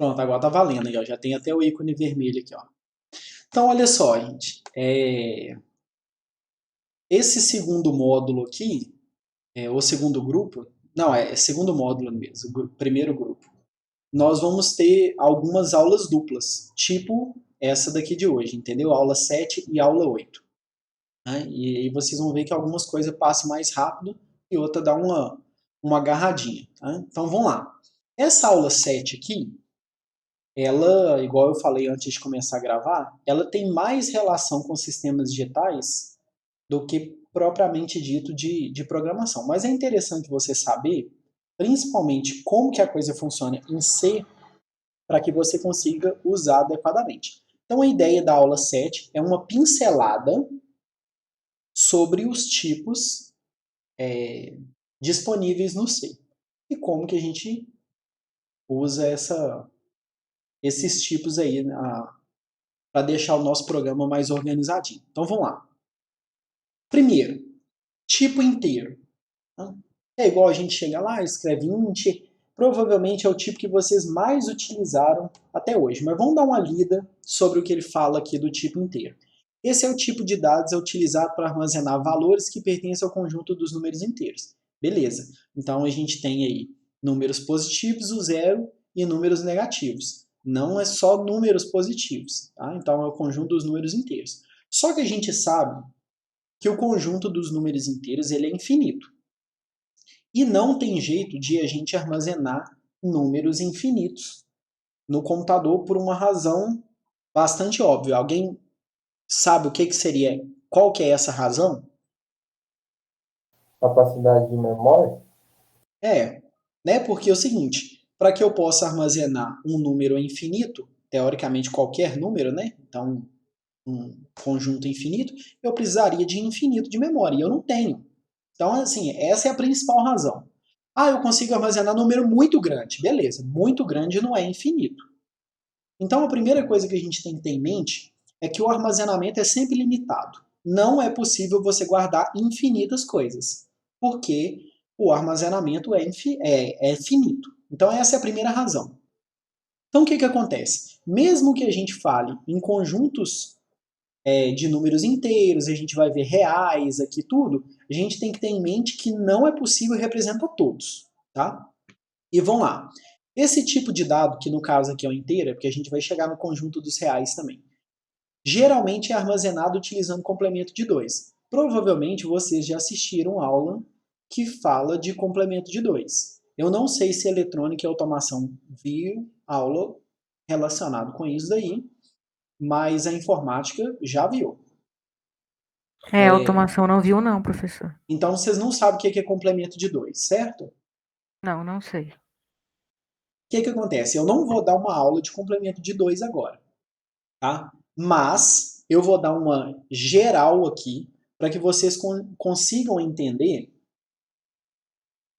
Pronto, agora tá valendo aí, ó. Já tem até o ícone vermelho aqui, ó. Então, olha só, gente. Esse segundo módulo aqui, o segundo grupo, não, é segundo módulo mesmo, primeiro grupo. Nós vamos ter algumas aulas duplas, tipo essa daqui de hoje, entendeu? Aula 7 e aula 8. Né? E aí vocês vão ver que algumas coisas passam mais rápido e outra dá uma agarradinha. Tá? Então vamos lá. Essa aula 7 aqui, ela, igual eu falei antes de começar a gravar, ela tem mais relação com sistemas digitais do que propriamente dito de programação. Mas é interessante você saber, principalmente, como que a coisa funciona em C, para que você consiga usar adequadamente. Então a ideia da aula 7 é uma pincelada sobre os tipos disponíveis no C e como que a gente usa esses tipos aí para deixar o nosso programa mais organizadinho. Então vamos lá. Primeiro, tipo inteiro. É igual a gente chega lá, escreve int, provavelmente é o tipo que vocês mais utilizaram até hoje, mas vamos dar uma lida sobre o que ele fala aqui do tipo inteiro. Esse é o tipo de dados utilizado para armazenar valores que pertencem ao conjunto dos números inteiros. Beleza, então a gente tem aí números positivos, o zero, e números negativos. Não é só números positivos, tá? Então é o conjunto dos números inteiros. Só que a gente sabe que o conjunto dos números inteiros ele é infinito. E não tem jeito de a gente armazenar números infinitos no computador por uma razão bastante óbvia. Alguém sabe o que seria, qual que é essa razão? Capacidade de memória? Né? Porque é o seguinte, para que eu possa armazenar um número infinito, teoricamente qualquer número, né? Então, um conjunto infinito, eu precisaria de infinito de memória, e eu não tenho. Então, assim, essa é a principal razão. Ah, eu consigo armazenar um número muito grande. Beleza, muito grande não é infinito. Então, a primeira coisa que a gente tem que ter em mente é que o armazenamento é sempre limitado. Não é possível você guardar infinitas coisas, porque o armazenamento é finito. Então, essa é a primeira razão. Então, o que acontece? Mesmo que a gente fale em conjuntos de números inteiros, a gente vai ver reais aqui, tudo, a gente tem que ter em mente que não é possível representar todos. Tá? E vamos lá. Esse tipo de dado, que no caso aqui é o inteiro, é porque a gente vai chegar no conjunto dos reais também, geralmente é armazenado utilizando complemento de 2. Provavelmente vocês já assistiram aula que fala de complemento de 2. Eu não sei se eletrônica e automação viu aula relacionado com isso daí, mas a informática já viu. Automação não viu não, professor. Então vocês não sabem o que é complemento de 2, certo? O Não, não sei. que acontece? Eu não vou dar uma aula de complemento de 2 agora. Tá? Mas eu vou dar uma geral aqui para que vocês consigam entender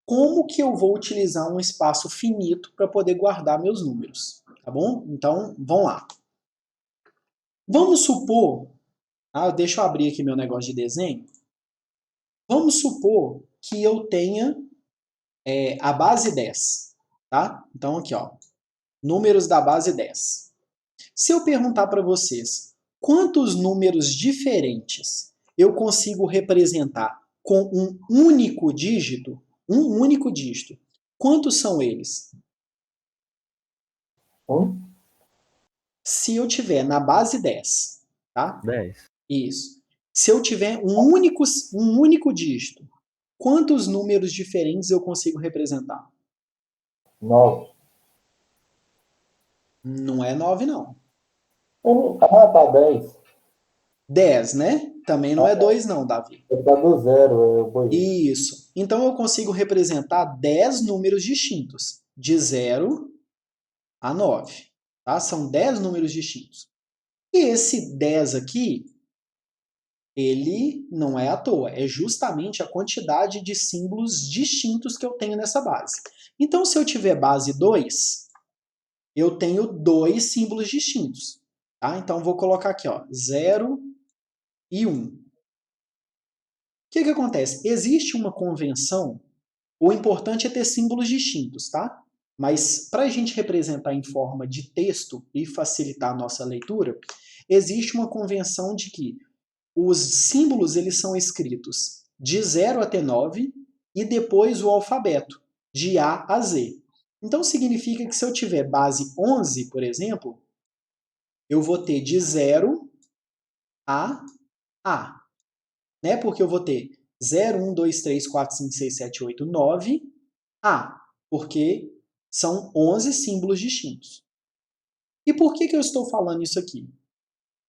como que eu vou utilizar um espaço finito para poder guardar meus números, tá bom? Então, vamos lá. Vamos supor, deixa eu abrir aqui meu negócio de desenho. Vamos supor que eu tenha a base 10, tá? Então, aqui, ó, números da base 10. Se eu perguntar para vocês quantos números diferentes eu consigo representar com um único dígito, quantos são eles? Se eu tiver na base 10, tá? 10. Isso. Se eu tiver um único dígito, quantos números diferentes eu consigo representar? 9. Não é 9, não. Tá 10. 10, né? Também não é 2, não, Davi. Tá do zero, eu vou ir. Isso. Então eu consigo representar 10 números distintos, de 0 a 9. Tá? São 10 números distintos. E esse 10 aqui, ele não é à toa, é justamente a quantidade de símbolos distintos que eu tenho nessa base. Então, se eu tiver base 2, eu tenho 2 símbolos distintos. Tá? Então, vou colocar aqui, ó, 0 e 1. O que acontece? Existe uma convenção, o importante é ter símbolos distintos, tá? Mas para a gente representar em forma de texto e facilitar a nossa leitura, existe uma convenção de que os símbolos eles são escritos de 0 até 9 e depois o alfabeto, de A a Z. Então significa que se eu tiver base 11, por exemplo, eu vou ter de 0 a A. Né? Porque eu vou ter 0, 1, 2, 3, 4, 5, 6, 7, 8, 9, A. Porque são 11 símbolos distintos. E por que eu estou falando isso aqui?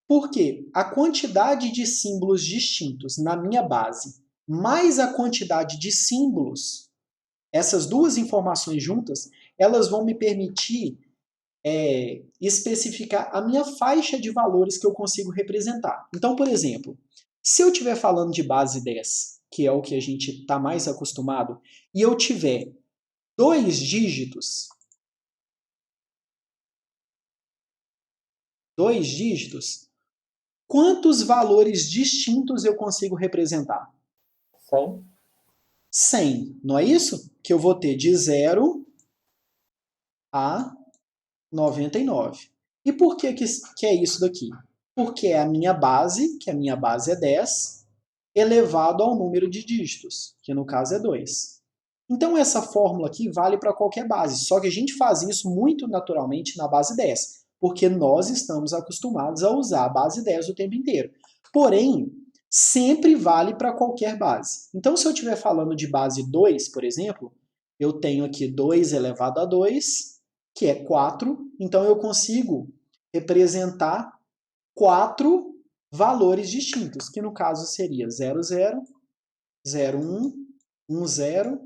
Porque a quantidade de símbolos distintos na minha base, mais a quantidade de símbolos, essas duas informações juntas, elas vão me permitir especificar a minha faixa de valores que eu consigo representar. Então, por exemplo, se eu estiver falando de base 10, que é o que a gente está mais acostumado, e eu tiver 2 dígitos, quantos valores distintos eu consigo representar? 100. 100, não é isso? Que eu vou ter de 0 a 99. E por que é isso daqui? Porque é a minha base, que a minha base é 10, elevado ao número de dígitos, que no caso é 2. Então essa fórmula aqui vale para qualquer base, só que a gente faz isso muito naturalmente na base 10, porque nós estamos acostumados a usar a base 10 o tempo inteiro. Porém, sempre vale para qualquer base. Então se eu estiver falando de base 2, por exemplo, eu tenho aqui 2 elevado a 2, que é 4, então eu consigo representar 4 valores distintos, que no caso seria 00, 01, 10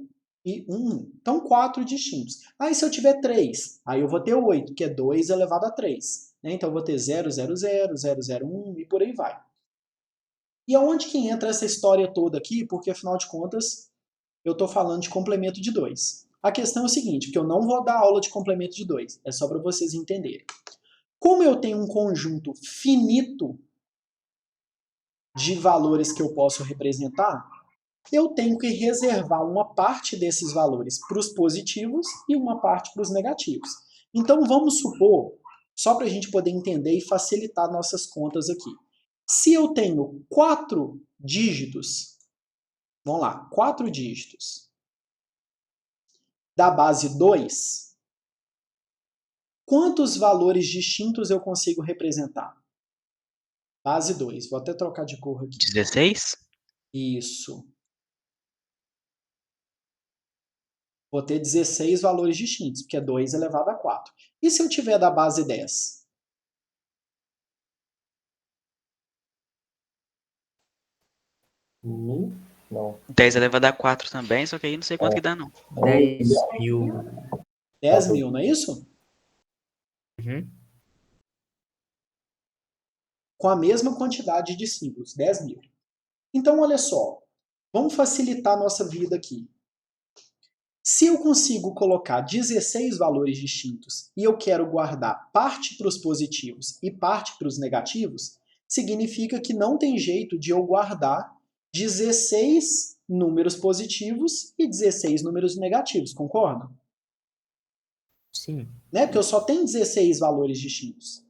e 11. Então, 4 distintos. Aí, se eu tiver 3, aí eu vou ter 8, que é 2 elevado a 3. Né? Então, eu vou ter 000, 001 e por aí vai. E aonde que entra essa história toda aqui? Porque, afinal de contas, eu estou falando de complemento de 2. A questão é o seguinte, porque eu não vou dar aula de complemento de 2. É só para vocês entenderem. Como eu tenho um conjunto finito de valores que eu posso representar, eu tenho que reservar uma parte desses valores para os positivos e uma parte para os negativos. Então vamos supor, só para a gente poder entender e facilitar nossas contas aqui. Se eu tenho 4 dígitos, vamos lá, 4 dígitos da base 2, quantos valores distintos eu consigo representar? Base 2, vou até trocar de cor aqui. 16? Isso. Vou ter 16 valores distintos, porque é 2 elevado a 4. E se eu tiver da base 10? Não. 10 elevado a 4 também, só que aí não sei quanto que dá, não. 10.000. 10 mil, não é isso? Uhum. Com a mesma quantidade de símbolos, 10 mil. Então, olha só, vamos facilitar a nossa vida aqui. Se eu consigo colocar 16 valores distintos e eu quero guardar parte para os positivos e parte para os negativos, significa que não tem jeito de eu guardar 16 números positivos e 16 números negativos, concordam? Sim. Né? Porque eu só tenho 16 valores distintos.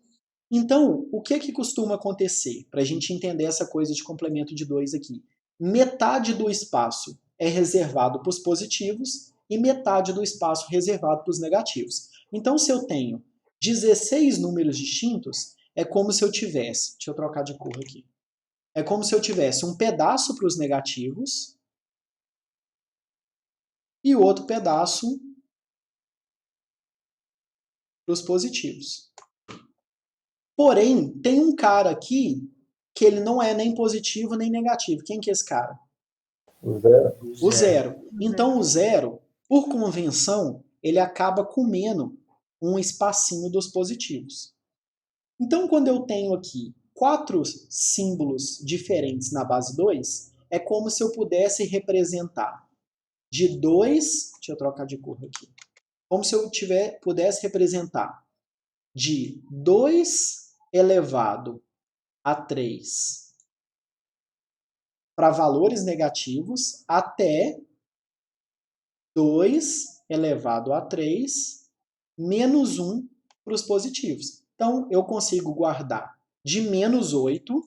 Então, o que costuma acontecer? Para a gente entender essa coisa de complemento de 2 aqui. Metade do espaço é reservado para os positivos e metade do espaço reservado para os negativos. Então, se eu tenho 16 números distintos, é como se eu tivesse... Deixa eu trocar de cor aqui. É como se eu tivesse um pedaço para os negativos e outro pedaço para os positivos. Porém, tem um cara aqui que ele não é nem positivo nem negativo. Quem que é esse cara? O 0. O 0. Então, o 0, por convenção, ele acaba comendo um espacinho dos positivos. Então, quando eu tenho aqui 4 símbolos diferentes na base 2, é como se eu pudesse representar de 2... Deixa eu trocar de cor aqui. Como se eu pudesse representar de 2 elevado a 3 para valores negativos até 2 elevado a 3 menos 1 para os positivos. Então, eu consigo guardar de menos 8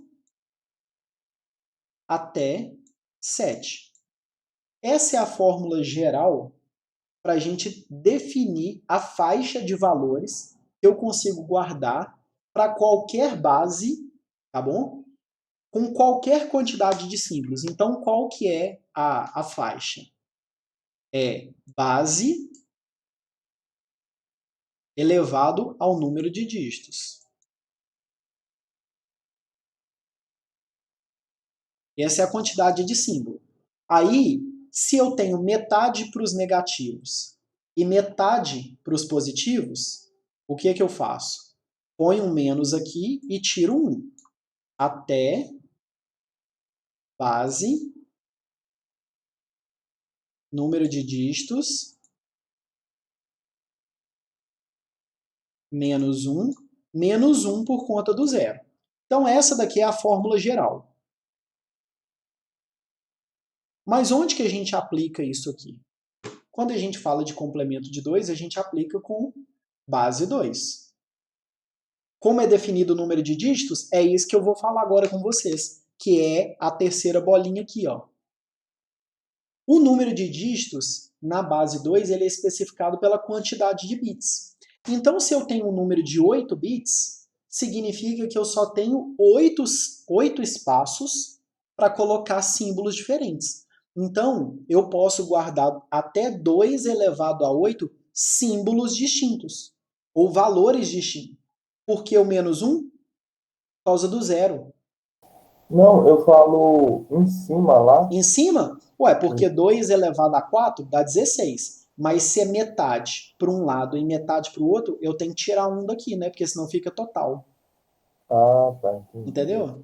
até 7. Essa é a fórmula geral para a gente definir a faixa de valores que eu consigo guardar para qualquer base, tá bom? Com qualquer quantidade de símbolos. Então, qual que é a faixa? É base elevado ao número de dígitos. Essa é a quantidade de símbolo. Aí, se eu tenho metade para os negativos e metade para os positivos, o que é que eu faço? Ponho um menos aqui e tiro 1. Até base, número de dígitos, menos 1 por conta do zero. Então, essa daqui é a fórmula geral. Mas onde que a gente aplica isso aqui? Quando a gente fala de complemento de 2, a gente aplica com base 2. Como é definido o número de dígitos, é isso que eu vou falar agora com vocês, que é a terceira bolinha aqui, ó. O número de dígitos, na base 2, ele é especificado pela quantidade de bits. Então, se eu tenho um número de 8 bits, significa que eu só tenho 8 espaços para colocar símbolos diferentes. Então, eu posso guardar até 2 elevado a 8 símbolos distintos, ou valores distintos. Por que o menos 1? Por causa do zero. Não, eu falo em cima lá. Em cima? Ué, porque 2 elevado a 4 dá 16. Mas se é metade para um lado e metade para o outro, eu tenho que tirar 1 daqui, né? Porque senão fica total. Ah, tá. Entendi. Entendeu?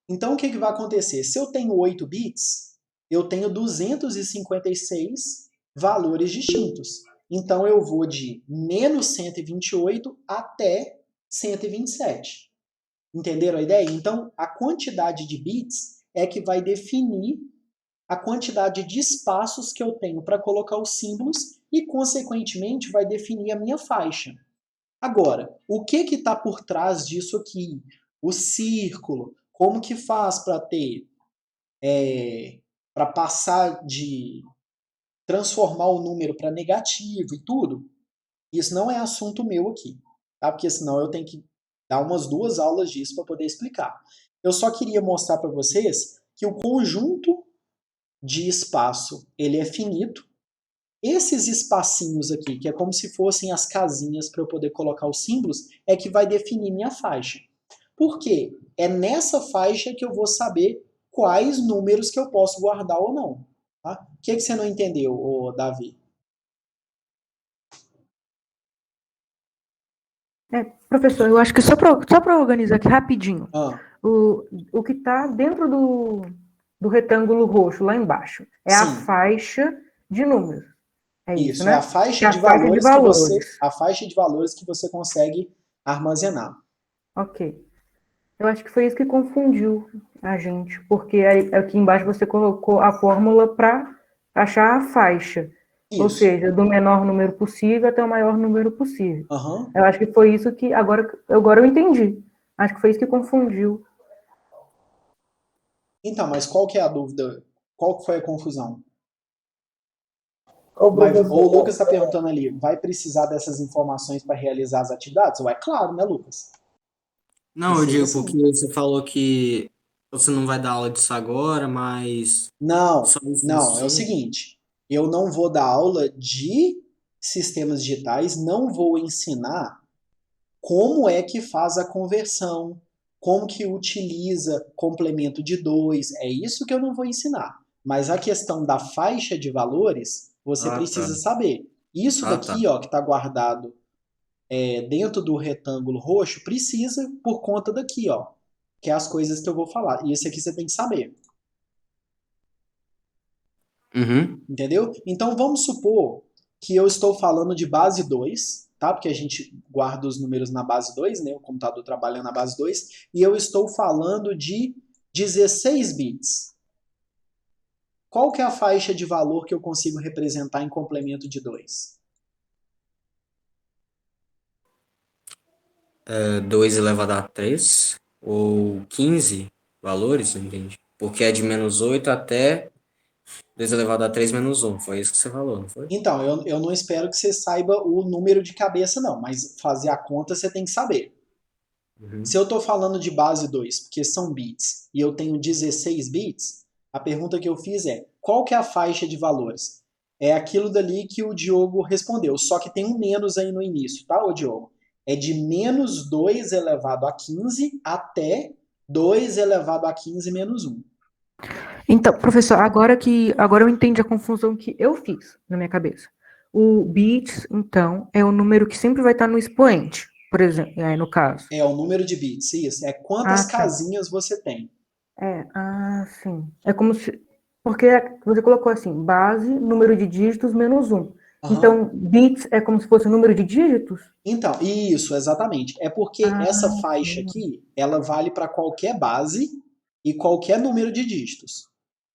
Então, o que vai acontecer? Se eu tenho 8 bits, eu tenho 256 valores distintos. Então, eu vou de menos 128 até 127. Entenderam a ideia? Então, a quantidade de bits é que vai definir a quantidade de espaços que eu tenho para colocar os símbolos e, consequentemente, vai definir a minha faixa. Agora, o que está por trás disso aqui? O círculo. Como que faz para ter, para passar de transformar o número para negativo e tudo? Isso não é assunto meu aqui, tá? Porque senão eu tenho que dar umas 2 aulas disso para poder explicar. Eu só queria mostrar para vocês que o conjunto de espaço ele é finito. Esses espacinhos aqui, que é como se fossem as casinhas para eu poder colocar os símbolos, é que vai definir minha faixa. Por quê? É nessa faixa que eu vou saber quais números que eu posso guardar ou não. Tá? O que você não entendeu, Davi? Professor, eu acho que só para organizar aqui rapidinho. Ah, O que está dentro do retângulo roxo, lá embaixo, é a sim. faixa de números. É isso, né? É a faixa de valores a faixa de valores que você consegue armazenar. Ok. Eu acho que foi isso que confundiu a gente, porque aí, aqui embaixo você colocou a fórmula para achar a faixa. Isso. Ou seja, do menor número possível até o maior número possível. Uhum. Eu acho que foi isso que... Agora eu entendi. Acho que foi isso que confundiu. Então, mas qual que é a dúvida? Qual que foi a confusão? Ô, professor, O Lucas está perguntando ali, vai precisar dessas informações para realizar as atividades? Ué, claro, né, Lucas? Não, eu Isso digo assim. porque você falou que você não vai dar aula disso agora, mas Não, só isso não, é o sim. seguinte, eu não vou dar aula de sistemas digitais, não vou ensinar como é que faz a conversão, como que utiliza complemento de 2, é isso que eu não vou ensinar. Mas a questão da faixa de valores, você precisa saber. Isso daqui, ó, que está guardado dentro do retângulo roxo, precisa por conta daqui, ó, que é as coisas que eu vou falar. E isso aqui você tem que saber. Uhum. Entendeu? Então vamos supor que eu estou falando de base 2, tá? Porque a gente guarda os números na base 2, né? O computador trabalha na base 2, e eu estou falando de 16 bits. Qual que é a faixa de valor que eu consigo representar em complemento de 2? 2 elevado a 3 ou 15 valores, entende? Porque é de -8 até 2 elevado a 3 menos 1. Foi isso que você falou, não foi? Então, eu não espero que você saiba o número de cabeça, não, mas fazer a conta você tem que saber. Uhum. Se eu estou falando de base 2, porque são bits, e eu tenho 16 bits, a pergunta que eu fiz é, qual que é a faixa de valores? É aquilo dali que o Diogo respondeu, só que tem um menos aí no início, tá, ô Diogo? É de menos 2 elevado a 15 até 2 elevado a 15 menos 1. Então, professor, agora eu entendi a confusão que eu fiz na minha cabeça. O bits, então, é o número que sempre vai estar no expoente, por exemplo, no caso. É o número de bits, isso. É quantas Ah, tá. casinhas você tem. Sim. É como se. Porque você colocou assim, base, número de dígitos menos 1. Aham. Então, bits é como se fosse o número de dígitos? Então, isso, exatamente. É porque essa Ah, faixa aqui, ela vale para qualquer base e qualquer número de dígitos.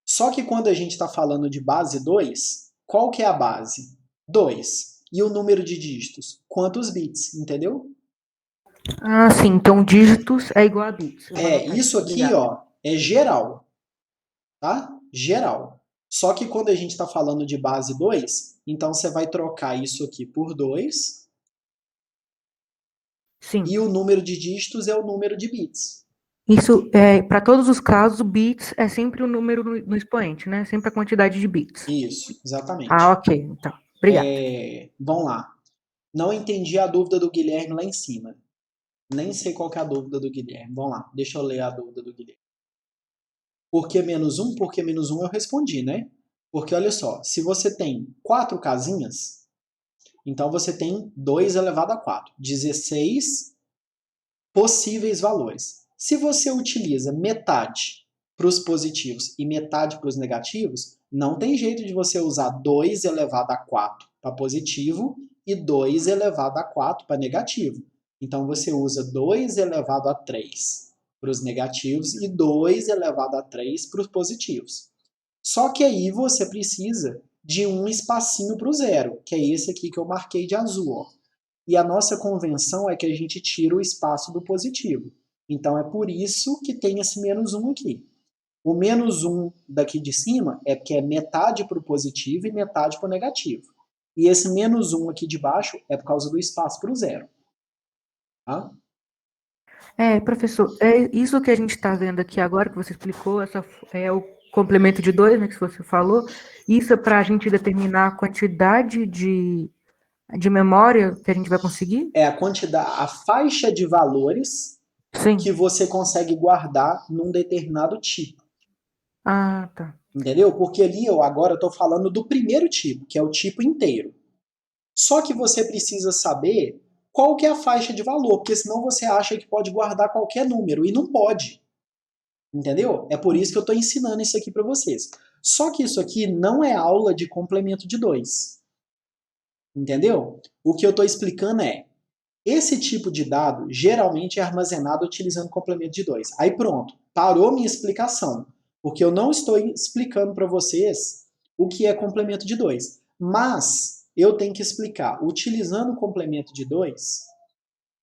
Só que quando a gente está falando de base 2, qual que é a base? 2. E o número de dígitos? Quantos bits, entendeu? sim. Então, dígitos é igual a bits. Eu vou anotar Isso isso. aqui, Obrigada. ó, é geral, tá? Geral. Só que quando a gente está falando de base 2, então você vai trocar isso aqui por 2 Sim. e o número de dígitos é o número de bits. Isso, para todos os casos, o bits é sempre o número no expoente, né? Sempre a quantidade de bits. Isso, Ah, exatamente. ok. Então, obrigada. Vamos lá. Não entendi a dúvida do Guilherme lá em cima. Nem sei qual que é a dúvida do Guilherme. Vamos lá, deixa eu ler a dúvida do Guilherme. Por que menos 1? Por que menos 1 eu respondi, né? Porque olha só, se você tem 4 casinhas, então você tem 2 elevado a 4. 16 possíveis valores. Se você utiliza metade para os positivos e metade para os negativos, não tem jeito de você usar 2 elevado a 4 para positivo e 2 elevado a 4 para negativo. Então você usa 2 elevado a 3 para os negativos e 2 elevado a 3 para os positivos. Só que aí você precisa de um espacinho para o zero, que é esse aqui que eu marquei de azul. Ó. E a nossa convenção é que a gente tira o espaço do positivo. Então é por isso que tem esse menos 1 aqui. O menos 1 daqui de cima é porque é metade para o positivo e metade para o negativo. E esse menos 1 aqui de baixo é por causa do espaço para o zero. Tá? Professor, é isso que a gente está vendo aqui agora, que você explicou, essa é o complemento de 2, né, que você falou. Isso é para a gente determinar a quantidade de memória que a gente vai conseguir? É a quantidade, a faixa de valores Sim. que você consegue guardar num determinado tipo. Ah, tá. Entendeu? Porque ali eu agora estou falando do primeiro tipo, que é o tipo inteiro. Só que você precisa saber qual que é a faixa de valor, porque senão você acha que pode guardar qualquer número, e não pode. Entendeu? É por isso que eu estou ensinando isso aqui para vocês. Só que isso aqui não é aula de complemento de 2. Entendeu? O que eu estou explicando é, esse tipo de dado geralmente é armazenado utilizando complemento de 2. Aí pronto, parou minha explicação. Porque eu não estou explicando para vocês o que é complemento de 2. Mas eu tenho que explicar, utilizando o complemento de 2,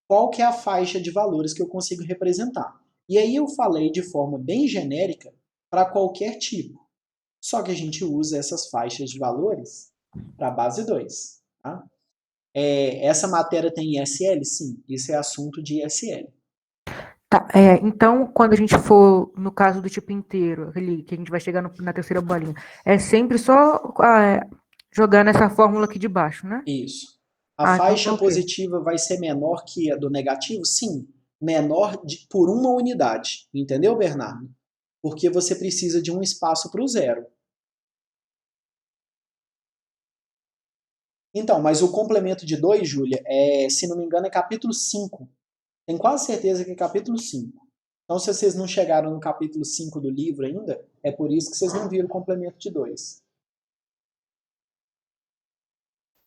qual que é a faixa de valores que eu consigo representar. E aí eu falei de forma bem genérica para qualquer tipo. Só que a gente usa essas faixas de valores para a base 2. Tá? Essa matéria tem ISL? Sim, isso é assunto de ISL. Tá, então, quando a gente for no caso do tipo inteiro, aquele que a gente vai chegar na terceira bolinha, é sempre só jogar nessa fórmula aqui de baixo, né? Isso. A Então tá faixa ok. positiva vai ser menor que a do negativo? Sim, menor por uma unidade. Entendeu, Bernardo? Porque você precisa de um espaço para o zero. Então, mas o complemento de 2, Júlia, se não me engano, é capítulo 5. Tenho quase certeza que é capítulo 5. Então, se vocês não chegaram no capítulo 5 do livro ainda, é por isso que vocês não viram o complemento de 2.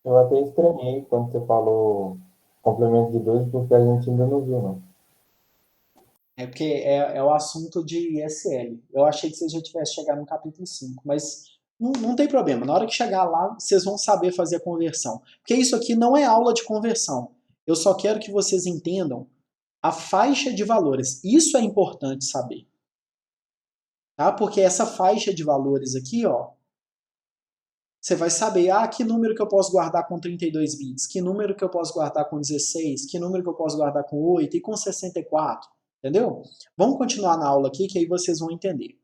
Eu até estranhei quando você falou complemento de 2, porque a gente ainda não viu, não. É porque é o assunto de ISL. Eu achei que vocês já tivessem chegado no capítulo 5, mas Não tem problema. Na hora que chegar lá, vocês vão saber fazer a conversão. Porque isso aqui não é aula de conversão. Eu só quero que vocês entendam a faixa de valores. Isso é importante saber. Tá? Porque essa faixa de valores aqui, ó, você vai saber, que número que eu posso guardar com 32 bits, que número que eu posso guardar com 16, que número que eu posso guardar com 8 e com 64, entendeu? Vamos continuar na aula aqui, que aí vocês vão entender.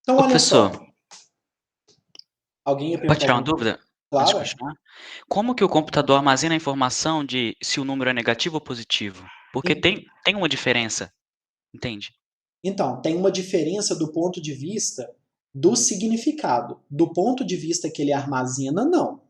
Então, Ô, olha só. professor, Alguém ia pode perguntar tirar uma alguma coisa? dúvida antes de Claro. continuar? Como que o computador armazena a informação de se o número é negativo ou positivo? Porque tem uma diferença, entende? Então, tem uma diferença do ponto de vista do significado. Do ponto de vista que ele armazena, não.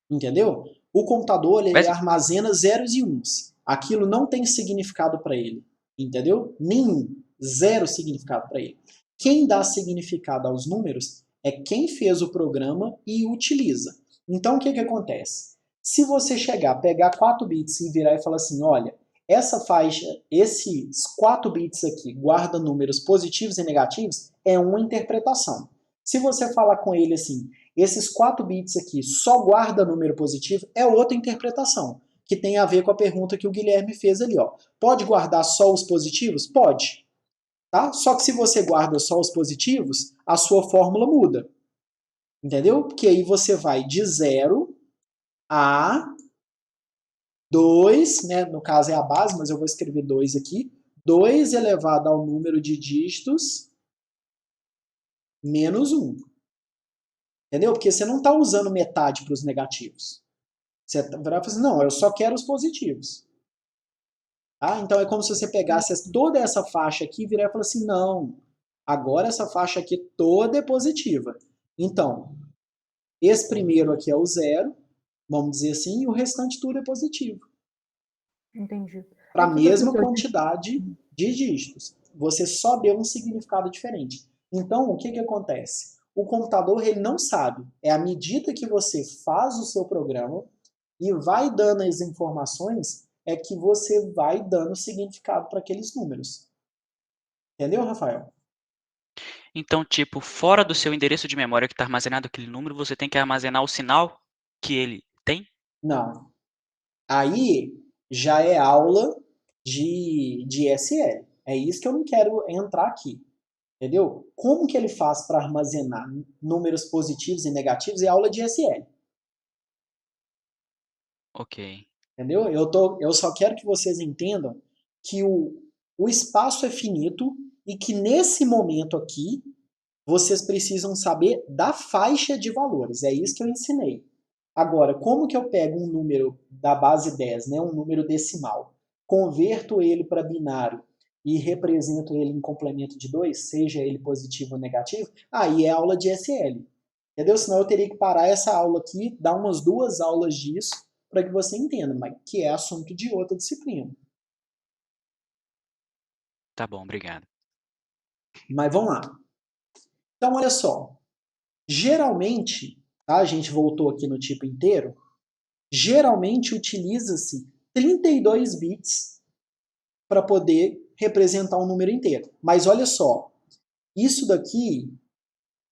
Entendeu? O computador, ele Mas, armazena zeros e uns. Aquilo não tem significado para ele. Entendeu? Nenhum. Zero significado para ele. Quem dá significado aos números é quem fez o programa e utiliza. Então, o que acontece? Se você pegar 4 bits e virar e falar assim, olha, essa faixa, esses 4 bits aqui, guarda números positivos e negativos, é uma interpretação. Se você falar com ele assim, esses 4 bits aqui só guarda número positivo, é outra interpretação, que tem a ver com a pergunta que o Guilherme fez ali, ó. Pode guardar só os positivos? Pode. Tá? Só que se você guarda só os positivos, a sua fórmula muda. Entendeu? Porque aí você vai de 0 a 2, né? No caso é a base, mas eu vou escrever 2 aqui. 2 elevado ao número de dígitos menos 1. Entendeu? Porque você não está usando metade para os negativos. Você vai falar assim, não, eu só quero os positivos. Ah, então é como se você pegasse toda essa faixa aqui e virar e falar assim, não, agora essa faixa aqui toda é positiva. Então, esse primeiro aqui é o 0, vamos dizer assim, e o restante tudo é positivo. Entendi. Para a Aqui, mesma professor, quantidade de dígitos. Você só deu um significado diferente. Então, o que acontece? O computador ele não sabe. É à medida que você faz o seu programa e vai dando as informações, é que você vai dando significado para aqueles números. Entendeu, Rafael? então, tipo, fora do seu endereço de memória que está armazenado aquele número, você tem que armazenar o sinal que ele tem? Não. Aí já é aula de SL. É isso que eu não quero entrar aqui. Entendeu? Como que ele faz para armazenar números positivos e negativos é aula de SL. Ok. Entendeu? Eu só quero que vocês entendam que o espaço é finito e que nesse momento aqui vocês precisam saber da faixa de valores. É isso que eu ensinei. Agora, como que eu pego um número da base 10, né, um número decimal, converto ele para binário e represento ele em complemento de 2, seja ele positivo ou negativo, aí é aula de SL. Entendeu? Senão eu teria que parar essa aula aqui, dar umas 2 aulas disso, para que você entenda, mas que é assunto de outra disciplina. Tá bom, obrigado. Mas vamos lá. Então, olha só. Geralmente, tá? A gente voltou aqui no tipo inteiro, geralmente utiliza-se 32 bits para poder representar um número inteiro. Mas olha só, isso daqui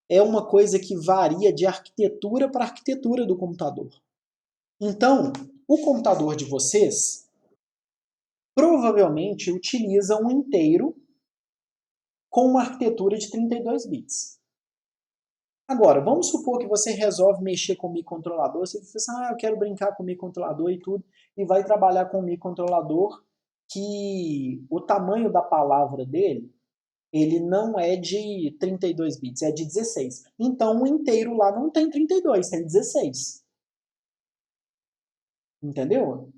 é uma coisa que varia de arquitetura para arquitetura do computador. Então, o computador de vocês provavelmente utiliza um inteiro com uma arquitetura de 32 bits. Agora, vamos supor que você resolve mexer com o microcontrolador, você diz assim, eu quero brincar com o microcontrolador e tudo, e vai trabalhar com um microcontrolador que o tamanho da palavra dele, ele não é de 32 bits, é de 16. Então, o inteiro lá não tem 32, tem 16. Entendeu?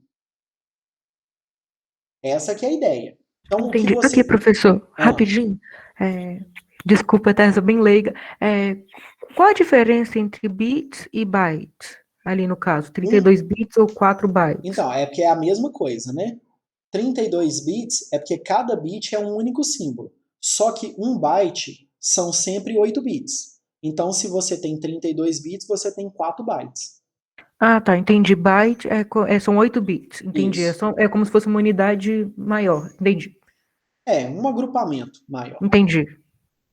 Essa que é a ideia. Então, o que entendi. você... Aqui, professor, rapidinho. Desculpa, tá? Sou bem leiga. Qual a diferença entre bits e bytes? Ali no caso, 32 bits ou 4 bytes? Então, é porque é a mesma coisa, né? 32 bits é porque cada bit é um único símbolo. Só que 1 byte são sempre 8 bits. Então, se você tem 32 bits, você tem 4 bytes. Ah, tá, entendi. Byte são 8 bits. Entendi. Isso. É como se fosse uma unidade maior. Entendi. É, um agrupamento maior. Entendi.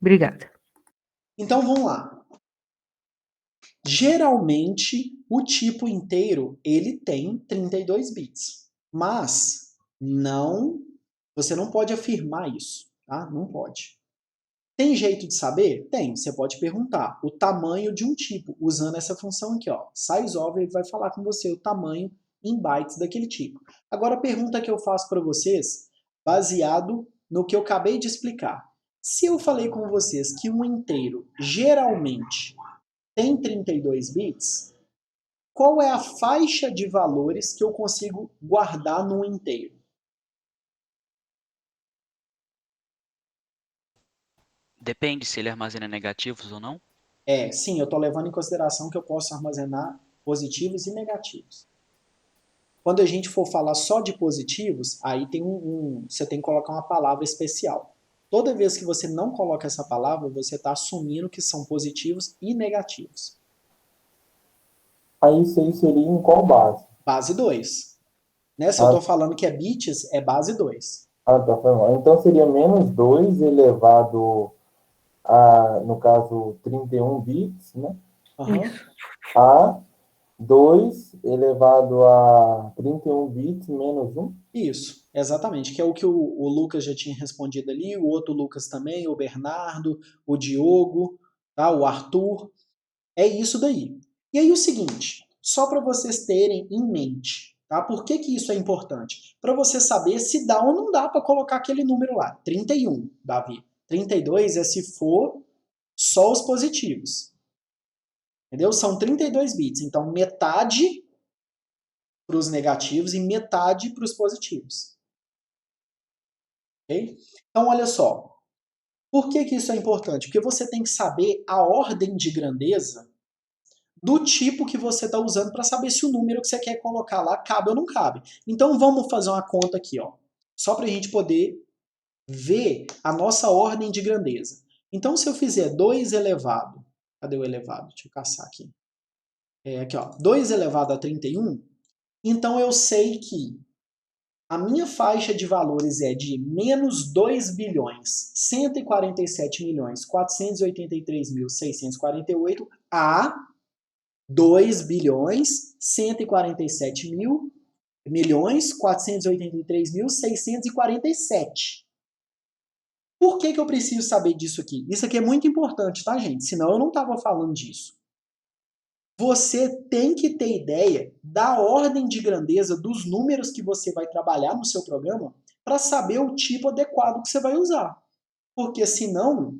Obrigada. Então, vamos lá. Geralmente, o tipo inteiro, ele tem 32 bits. Mas, você não pode afirmar isso, tá? Não pode. Tem jeito de saber? Tem. Você pode perguntar o tamanho de um tipo, usando essa função aqui, ó. SizeOf, ele vai falar com você o tamanho em bytes daquele tipo. Agora, a pergunta que eu faço para vocês, baseado no que eu acabei de explicar. Se eu falei com vocês que um inteiro geralmente tem 32 bits, qual é a faixa de valores que eu consigo guardar num inteiro? Depende se ele armazena negativos ou não. Sim, eu estou levando em consideração que eu posso armazenar positivos e negativos. Quando a gente for falar só de positivos, aí você tem que colocar uma palavra especial. Toda vez que você não coloca essa palavra, você está assumindo que são positivos e negativos. Aí isso aí seria em qual base? Base 2. Né? Se eu estou falando que é bits, é base 2. Tá, foi mal. Então seria menos 2 elevado a, no caso, 31 bits, né? Uhum. A 2 elevado a 31 bits menos 1. Isso, exatamente, que é o que o Lucas já tinha respondido ali, o outro Lucas também, o Bernardo, o Diogo, tá? O Arthur. É isso daí. E aí o seguinte, só para vocês terem em mente, tá? Por que isso é importante? Para você saber se dá ou não dá para colocar aquele número lá. 31, Davi. 32 é se for só os positivos. Entendeu? São 32 bits, então metade para os negativos e metade para os positivos. Okay? Então, olha só. Por que isso é importante? Porque você tem que saber a ordem de grandeza do tipo que você está usando para saber se o número que você quer colocar lá cabe ou não cabe. Então, vamos fazer uma conta aqui, ó, só para a gente poder ver a nossa ordem de grandeza. Então, se eu fizer 2 elevado... Cadê o elevado? Deixa eu caçar aqui. Aqui, ó. 2 elevado a 31. Então, eu sei que a minha faixa de valores é de menos 2 bilhões 147 milhões 483.648 a 2 bilhões 147 milhões 483.647. Por que eu preciso saber disso aqui? Isso aqui é muito importante, tá, gente? Senão eu não estava falando disso. Você tem que ter ideia da ordem de grandeza dos números que você vai trabalhar no seu programa para saber o tipo adequado que você vai usar. Porque senão,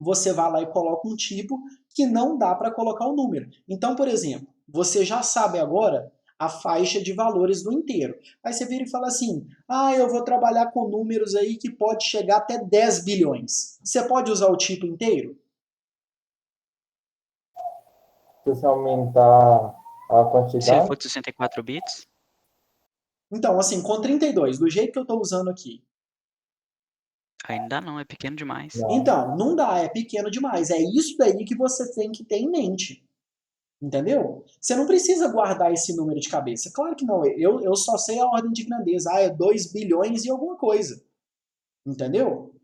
você vai lá e coloca um tipo que não dá para colocar o número. Então, por exemplo, você já sabe agora a faixa de valores do inteiro. Aí você vira e fala assim, eu vou trabalhar com números aí que pode chegar até 10 bilhões. Você pode usar o tipo inteiro? Se você aumentar a Se quantidade, for de 64 bits, Então, assim, com 32, do jeito que eu estou usando aqui. ainda não, é pequeno demais. não. Então, não dá, é pequeno demais. É isso daí que você tem que ter em mente. Entendeu? Você não precisa guardar esse número de cabeça. Claro que não. Eu só sei a ordem de grandeza. É 2 bilhões e alguma coisa. Entendeu?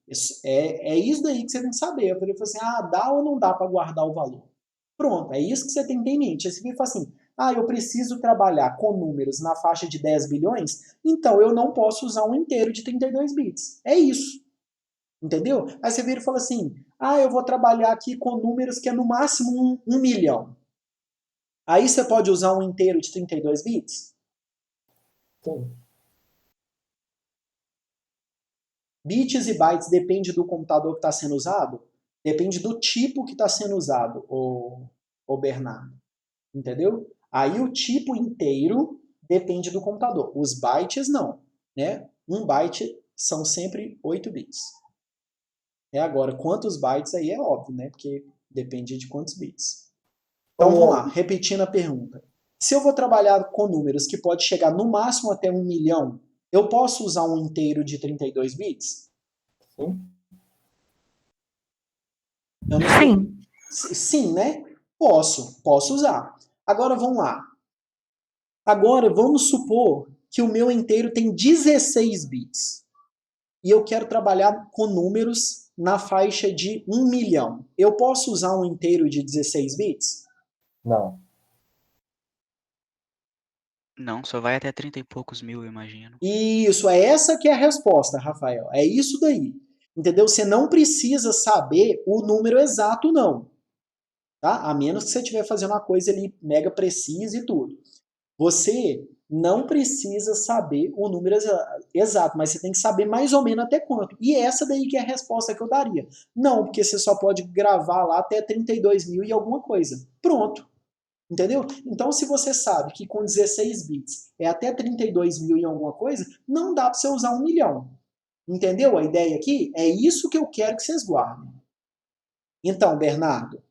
É isso daí que você tem que saber. Eu falei assim, dá ou não dá para guardar o valor? Pronto, é isso que você tem que ter em mente. Aí você fala assim, eu preciso trabalhar com números na faixa de 10 bilhões, então eu não posso usar um inteiro de 32 bits. É isso. Entendeu? Aí você vira e fala assim, eu vou trabalhar aqui com números que é no máximo 1 milhão. Aí você pode usar um inteiro de 32 bits? Sim. Bits e bytes depende do computador que está sendo usado? Depende do tipo que está sendo usado, o Bernardo. Entendeu? Aí o tipo inteiro depende do computador. Os bytes não. Né? 1 byte são sempre 8 bits. Agora, quantos bytes aí é óbvio, né? Porque depende de quantos bits. Então vamos lá, repetindo a pergunta. Se eu vou trabalhar com números que pode chegar no máximo até 1 milhão, eu posso usar um inteiro de 32 bits? Sim. Sim. Sim, né? Posso usar. Agora vamos lá. Agora vamos supor que o meu inteiro tem 16 bits. E eu quero trabalhar com números na faixa de 1 milhão. Eu posso usar um inteiro de 16 bits? Não. Não, só vai até 30 e poucos mil, eu imagino. Isso, é essa que é a resposta, Rafael. É isso daí. Entendeu? Você não precisa saber o número exato, não. Tá? A menos que você estiver fazendo uma coisa ali mega precisa e tudo. Você não precisa saber o número exato, mas você tem que saber mais ou menos até quanto. E essa daí que é a resposta que eu daria. Não, porque você só pode gravar lá até 32 mil e alguma coisa. Pronto. Entendeu? Então, se você sabe que com 16 bits é até 32 mil e alguma coisa, não dá para você usar 1 milhão. Entendeu a ideia aqui? É isso que eu quero que vocês guardem. Então, Bernardo,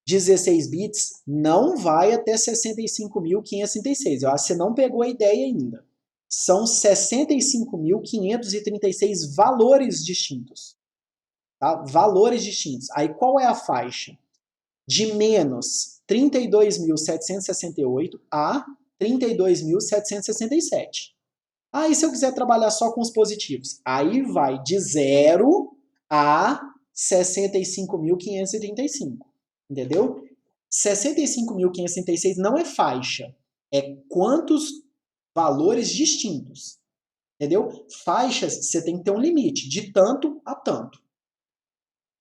16 bits não vai até 65.536. Eu acho que você não pegou a ideia ainda. São 65.536 valores distintos. Tá? Valores distintos. Aí qual é a faixa? De menos 32.768 a 32.767. Aí se eu quiser trabalhar só com os positivos, aí vai de 0 a 65.535. Entendeu? 65.536 não é faixa, é quantos valores distintos. Entendeu? Faixas, você tem que ter um limite, de tanto a tanto.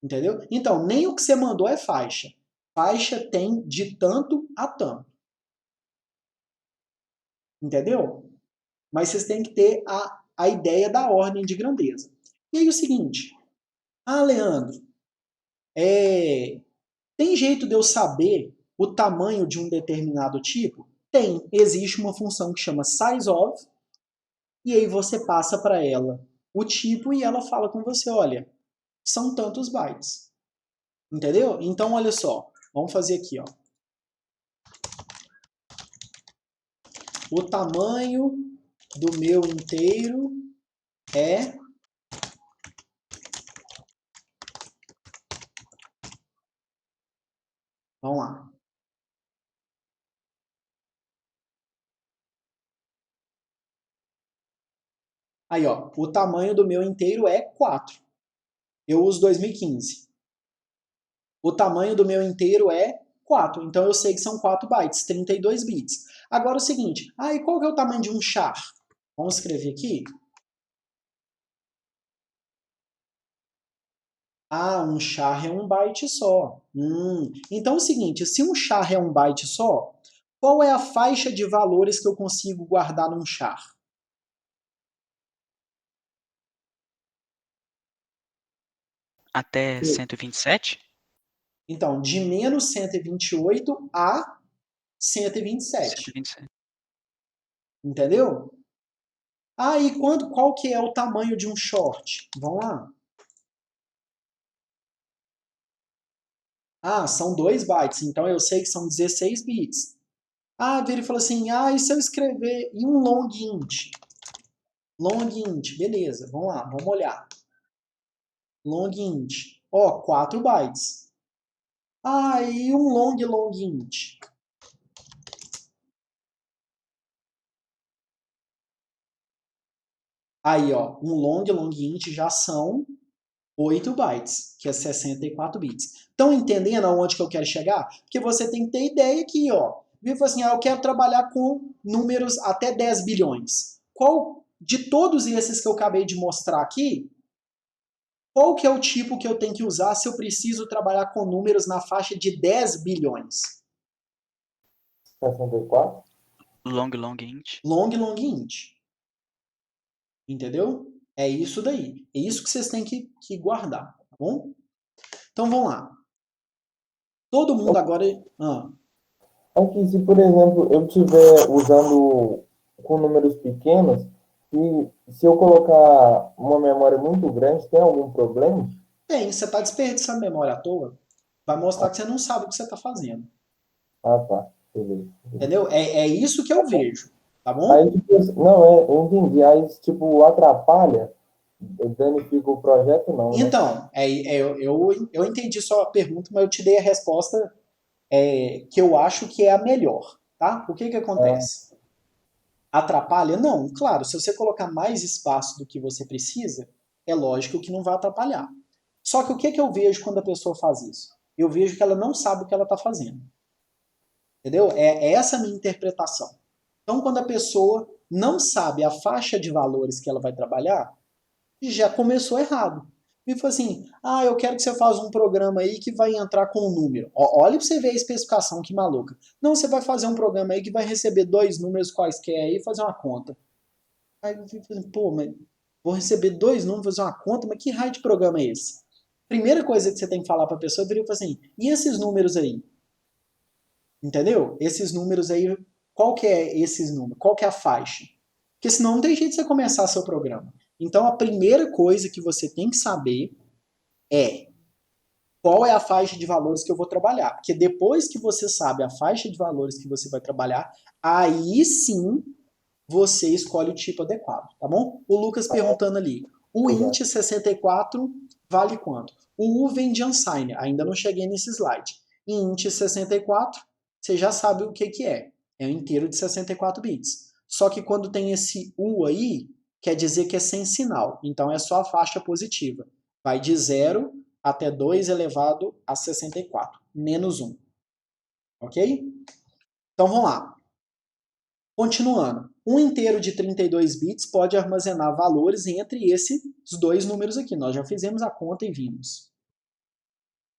Entendeu? Então, nem o que você mandou é faixa. Faixa tem de tanto a tanto. Entendeu? Mas vocês têm que ter a ideia da ordem de grandeza. E aí o seguinte, Leandro, tem jeito de eu saber o tamanho de um determinado tipo? Tem. Existe uma função que chama sizeOf, e aí você passa para ela o tipo e ela fala com você, olha, são tantos bytes. Entendeu? Então, olha só, vamos fazer aqui, ó. O tamanho do meu inteiro é vamos lá. Aí, ó, o tamanho do meu inteiro é 4. Eu uso 2015. O tamanho do meu inteiro é 4. Então eu sei que são 4 bytes, 32 bits. Agora o seguinte, e qual que é o tamanho de um char? Vamos escrever aqui. Um char é 1 byte só. Então é o seguinte, se um char é 1 byte só, qual é a faixa de valores que eu consigo guardar num char? Até 127? Então, de menos 128 a 127. 127. Entendeu? E qual que é o tamanho de um short? Vamos lá. São 2 bytes, então eu sei que são 16 bits. Ele falou assim, e se eu escrever em um long int? Long int, beleza, vamos lá, vamos olhar. Long int, 4 bytes. E um long int? Aí, ó, um long int já são 8 bytes, que é 64 bits. Estão entendendo aonde que eu quero chegar? Porque você tem que ter ideia aqui, ó. Ele falou assim, eu quero trabalhar com números até 10 bilhões. Qual de todos esses que eu acabei de mostrar aqui, qual que é o tipo que eu tenho que usar se eu preciso trabalhar com números na faixa de 10 bilhões? 64? Long int. Long int. Entendeu? É isso daí. É isso que vocês têm que guardar, tá bom? Então vamos lá. Todo mundo agora... Aqui, se por exemplo eu estiver usando com números pequenos, e se eu colocar uma memória muito grande, tem algum problema? Tem, você está desperdiçando memória à toa. Vai mostrar que você não sabe o que você está fazendo. Tá. Beleza. Entendeu? É isso que eu vejo. Tá bom? Aí, tipo, eu entendi. Aí, tipo, atrapalha, danifica o projeto, não, né? Então, eu entendi sua pergunta, mas eu te dei a resposta que eu acho que é a melhor. Tá? O que acontece? Atrapalha? Não, claro, se você colocar mais espaço do que você precisa, é lógico que não vai atrapalhar. Só que o que eu vejo quando a pessoa faz isso? Eu vejo que ela não sabe o que ela está fazendo. Entendeu? É essa a minha interpretação. Então, quando a pessoa não sabe a faixa de valores que ela vai trabalhar, já começou errado. E foi assim, eu quero que você faça um programa aí que vai entrar com um número. Olha pra você ver a especificação, que maluca. Não, você vai fazer um programa aí que vai receber 2 números quaisquer aí e fazer uma conta. Aí eu fico assim, pô, mas vou receber 2 números, fazer uma conta, mas que raio de programa é esse? Primeira coisa que você tem que falar pra pessoa, eu falo assim, e esses números aí? Entendeu? Esses números aí, qual que é esses números? Qual que é a faixa? Porque senão não tem jeito de você começar seu programa. Então a primeira coisa que você tem que saber é qual é a faixa de valores que eu vou trabalhar. Porque depois que você sabe a faixa de valores que você vai trabalhar, aí sim você escolhe o tipo adequado, tá bom? O Lucas perguntando ali, o int 64 vale quanto? O U vem de unsigned, ainda não cheguei nesse slide. Int 64, você já sabe o que é. É um inteiro de 64 bits. Só que quando tem esse U aí, quer dizer que é sem sinal. Então é só a faixa positiva. Vai de 0 até 2 elevado a 64, menos 1. Ok? Então vamos lá. Continuando. Um inteiro de 32 bits pode armazenar valores entre esses 2 números aqui. Nós já fizemos a conta e vimos.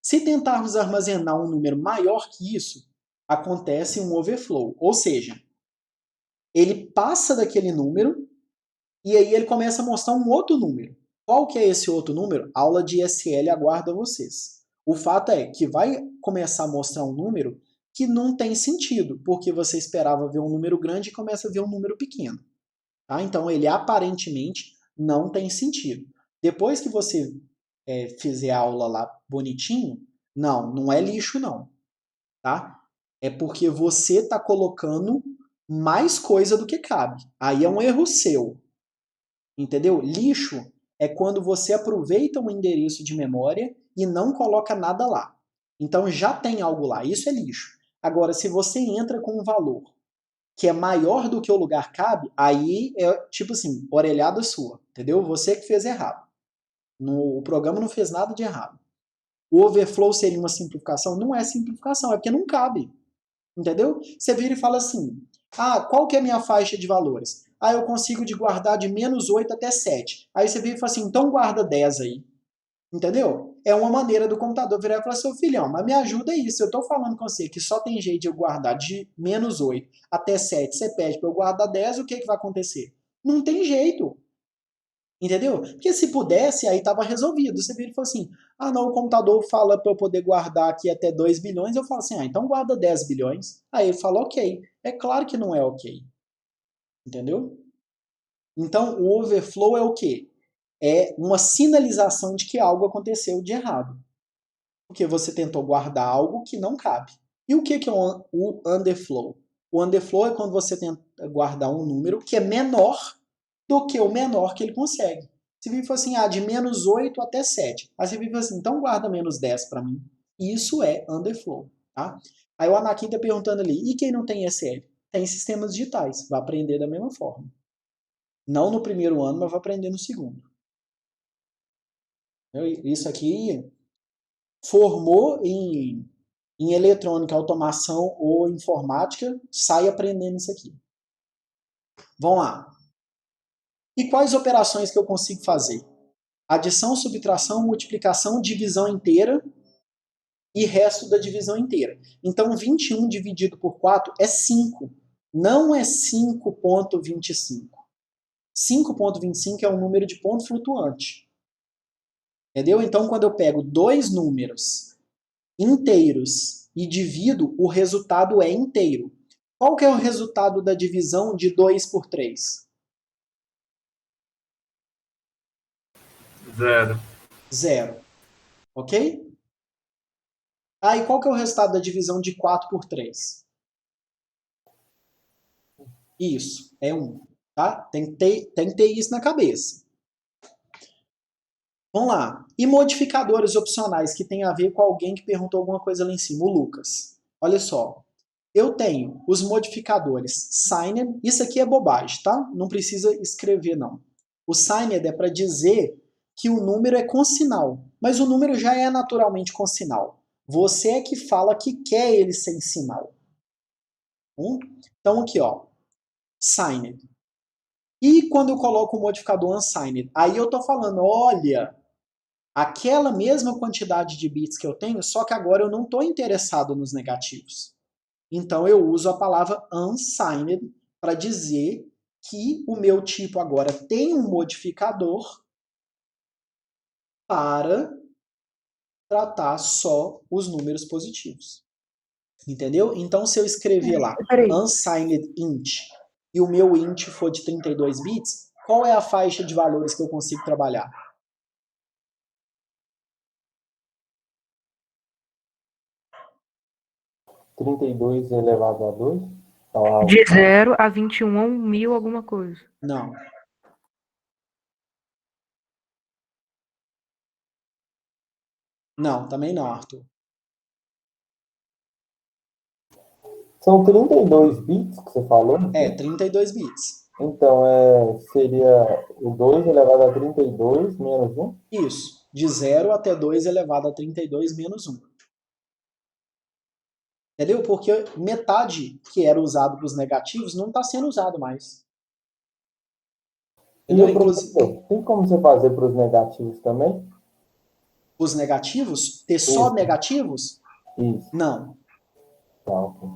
Se tentarmos armazenar um número maior que isso, acontece um overflow. Ou seja, ele passa daquele número e aí ele começa a mostrar um outro número. Qual que é esse outro número? Aula de SL aguarda vocês. O fato é que vai começar a mostrar um número que não tem sentido, porque você esperava ver um número grande e começa a ver um número pequeno. Tá? Então ele aparentemente não tem sentido. Depois que você fizer a aula lá bonitinho, não é lixo não. Tá? É porque você está colocando mais coisa do que cabe. Aí é um erro seu. Entendeu? Lixo é quando você aproveita um endereço de memória e não coloca nada lá. Então já tem algo lá, isso é lixo. Agora, se você entra com um valor que é maior do que o lugar cabe, aí é tipo assim, orelhada sua, entendeu? Você que fez errado. O programa não fez nada de errado. O overflow seria uma simplificação? Não é simplificação, é porque não cabe. Entendeu? Você vira e fala assim, qual que é a minha faixa de valores? Eu consigo de guardar de menos 8 até 7. Aí você vira e fala assim, então guarda 10 aí. Entendeu? É uma maneira do computador virar e falar assim, filhão, mas me ajuda isso. Eu tô falando com você que só tem jeito de eu guardar de menos 8 até 7. Você pede para eu guardar 10, o que, que vai acontecer? Não tem jeito. Entendeu? Porque se pudesse, aí tava resolvido. Você vira e fala assim, não, o computador fala para eu poder guardar aqui até 2 bilhões. Eu falo assim, então guarda 10 bilhões. Aí ele fala, ok. É claro que não é ok. Entendeu? Então, o overflow é o quê? É uma sinalização de que algo aconteceu de errado. Porque você tentou guardar algo que não cabe. E o que é o underflow? O underflow é quando você tenta guardar um número que é menor do que o menor que ele consegue. Você vive assim, de menos 8 até 7. Aí você vive assim, então guarda menos 10 para mim. Isso é underflow. Tá? Aí o Anakin está perguntando ali, e quem não tem SL? Tem sistemas digitais, vai aprender da mesma forma. Não no primeiro ano, mas vai aprender no segundo. Isso aqui formou em eletrônica, automação ou informática, sai aprendendo isso aqui. Vamos lá. E quais operações que eu consigo fazer? Adição, subtração, multiplicação, divisão inteira e resto da divisão inteira. Então, 21 dividido por 4 é 5. Não é 5,25. 5,25 é um número de ponto flutuante. Entendeu? Então, quando eu pego dois números inteiros e divido, o resultado é inteiro. Qual que é o resultado da divisão de 2 por 3? 0. 0. Ok? E qual que é o resultado da divisão de 4 por 3? Isso, é 1. Tá? Tem que ter isso na cabeça. Vamos lá. E modificadores opcionais que tem a ver com alguém que perguntou alguma coisa lá em cima, o Lucas. Olha só. Eu tenho os modificadores signed. Isso aqui é bobagem, tá? Não precisa escrever, não. O signed é para dizer que o número é com sinal. Mas o número já é naturalmente com sinal. Você é que fala que quer ele sem sinal. 1. Então aqui, ó, signed. E quando eu coloco o modificador unsigned, aí eu estou falando, olha, aquela mesma quantidade de bits que eu tenho, só que agora eu não estou interessado nos negativos. Então eu uso a palavra unsigned para dizer que o meu tipo agora tem um modificador para tratar só os números positivos. Entendeu? Então se eu escrever lá Peraí. unsigned int e o meu int for de 32 bits, qual é a faixa de valores que eu consigo trabalhar? (32 elevado a 2? De 0 a 21 a 1000 alguma coisa. Não. Não, também não, Arthur. São 32 bits que você falou? É, 32 bits. Então, seria o 2 elevado a 32 menos 1? Isso. De 0 até 2 elevado a 32 menos 1. Entendeu? Porque metade que era usado para os negativos não está sendo usado mais. E Entendeu? o professor, tem como você fazer para os negativos também? Os negativos? Ter só Isso. negativos? Isso. Não. Tá, ok.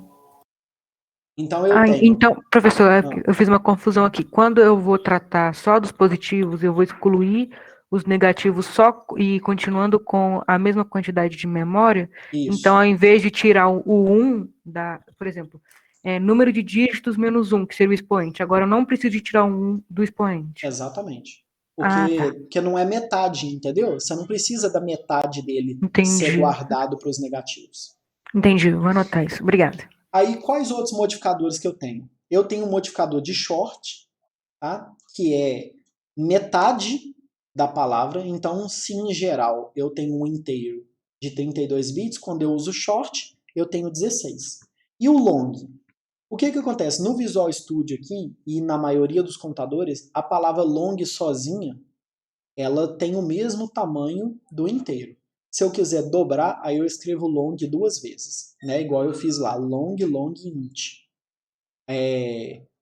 Então eu tenho. Então, professor, eu fiz uma confusão aqui. Quando eu vou tratar só dos positivos, eu vou excluir os negativos só e continuando com a mesma quantidade de memória. Isso. Então, ao invés de tirar o 1 por exemplo, número de dígitos menos 1, que seria o expoente. Agora eu não preciso de tirar o 1 do expoente. Exatamente. Tá. Porque não é metade, entendeu? Você não precisa da metade dele Entendi. ser guardado para os negativos. Entendi, vou anotar isso. Obrigada. Aí, quais outros modificadores que eu tenho? Eu tenho um modificador de short, tá? Que é metade da palavra. Então, se em geral eu tenho um inteiro de 32 bits, quando eu uso short, eu tenho 16. E o long? O que acontece? No Visual Studio aqui, e na maioria dos computadores, a palavra long sozinha, ela tem o mesmo tamanho do inteiro. Se eu quiser dobrar, aí eu escrevo long 2 vezes, né? Igual eu fiz lá, long int.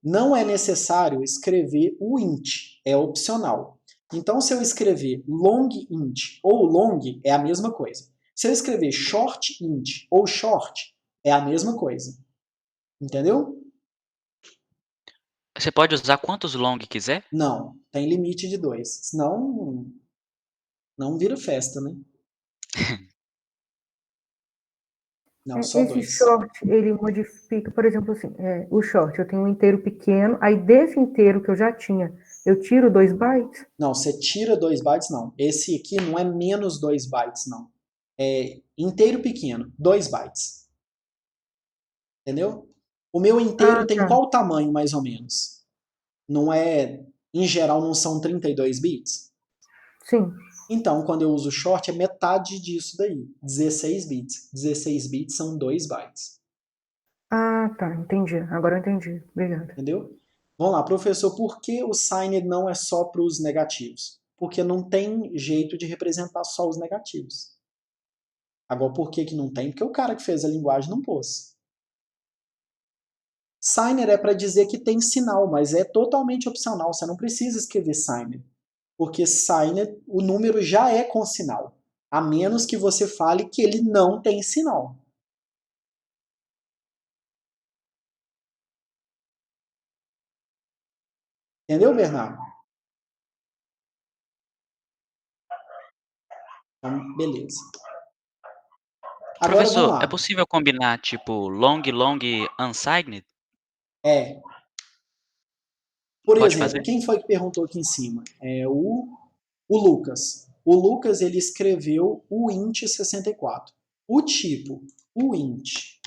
Não é necessário escrever o int, é opcional. Então, se eu escrever long int ou long, é a mesma coisa. Se eu escrever short int ou short, é a mesma coisa. Entendeu? Você pode usar quantos long quiser? Não, tem limite de 2. Senão, não vira festa, né? Não, só Esse 2. short, ele modifica, por exemplo, assim, o short, eu tenho um inteiro pequeno, aí desse inteiro que eu já tinha, eu tiro 2 bytes? Não, você tira 2 bytes, não. Esse aqui não é menos 2 bytes, não. É inteiro pequeno, 2 bytes. Entendeu? O meu inteiro tem qual tamanho, mais ou menos? Não é, em geral, não são 32 bits? Sim. Então, quando eu uso short, é metade disso daí, 16 bits. 16 bits são 2 bytes. Tá, entendi. Agora eu entendi. Obrigada. Entendeu? Vamos lá, professor, por que o signed não é só para os negativos? Porque não tem jeito de representar só os negativos. Agora, por que não tem? Porque o cara que fez a linguagem não pôs. Signer é para dizer que tem sinal, mas é totalmente opcional. Você não precisa escrever signer. Porque signer, o número já é com sinal. A menos que você fale que ele não tem sinal. Entendeu, Bernardo? Então, beleza. Agora Professor, vamos lá. é possível combinar tipo long unsigned? É. Por Pode exemplo, fazer? quem foi que perguntou aqui em cima? É o Lucas. O Lucas, ele escreveu o int 64. O tipo, o int.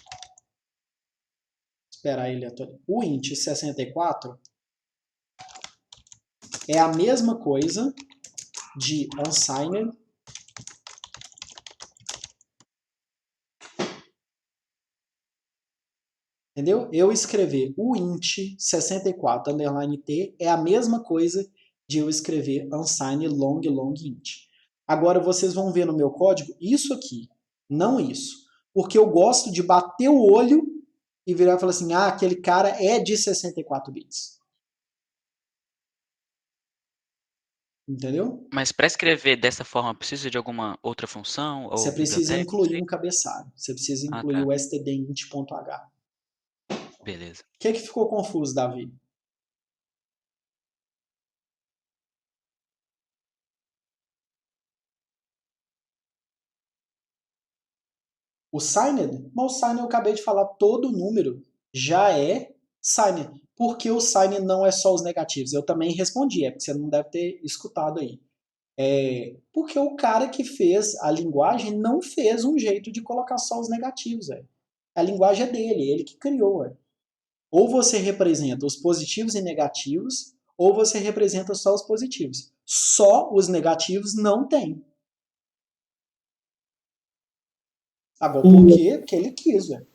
Esperar ele atualizar. O int 64 é a mesma coisa de unsigned. Entendeu? Eu escrever o int 64 underline t é a mesma coisa de eu escrever unsigned long int. Agora vocês vão ver no meu código isso aqui, não isso. Porque eu gosto de bater o olho e virar e falar assim, ah, aquele cara é de 64 bits. Entendeu? Mas para escrever dessa forma, precisa de alguma outra função Você ou precisa biblioteca? Não incluir sei. um cabeçalho. Você precisa Ah, incluir tá. o stdint.h. Beleza. O que ficou confuso, Davi? O signed? Mas o signed eu acabei de falar, todo número já é signed. Por que o signed não é só os negativos? Eu também respondi, é porque você não deve ter escutado aí. Porque o cara que fez a linguagem não fez um jeito de colocar só os negativos. A linguagem é dele, ele que criou. Ou você representa os positivos e negativos, ou você representa só os positivos. Só os negativos não tem. Agora, por quê? Porque ele quis, velho.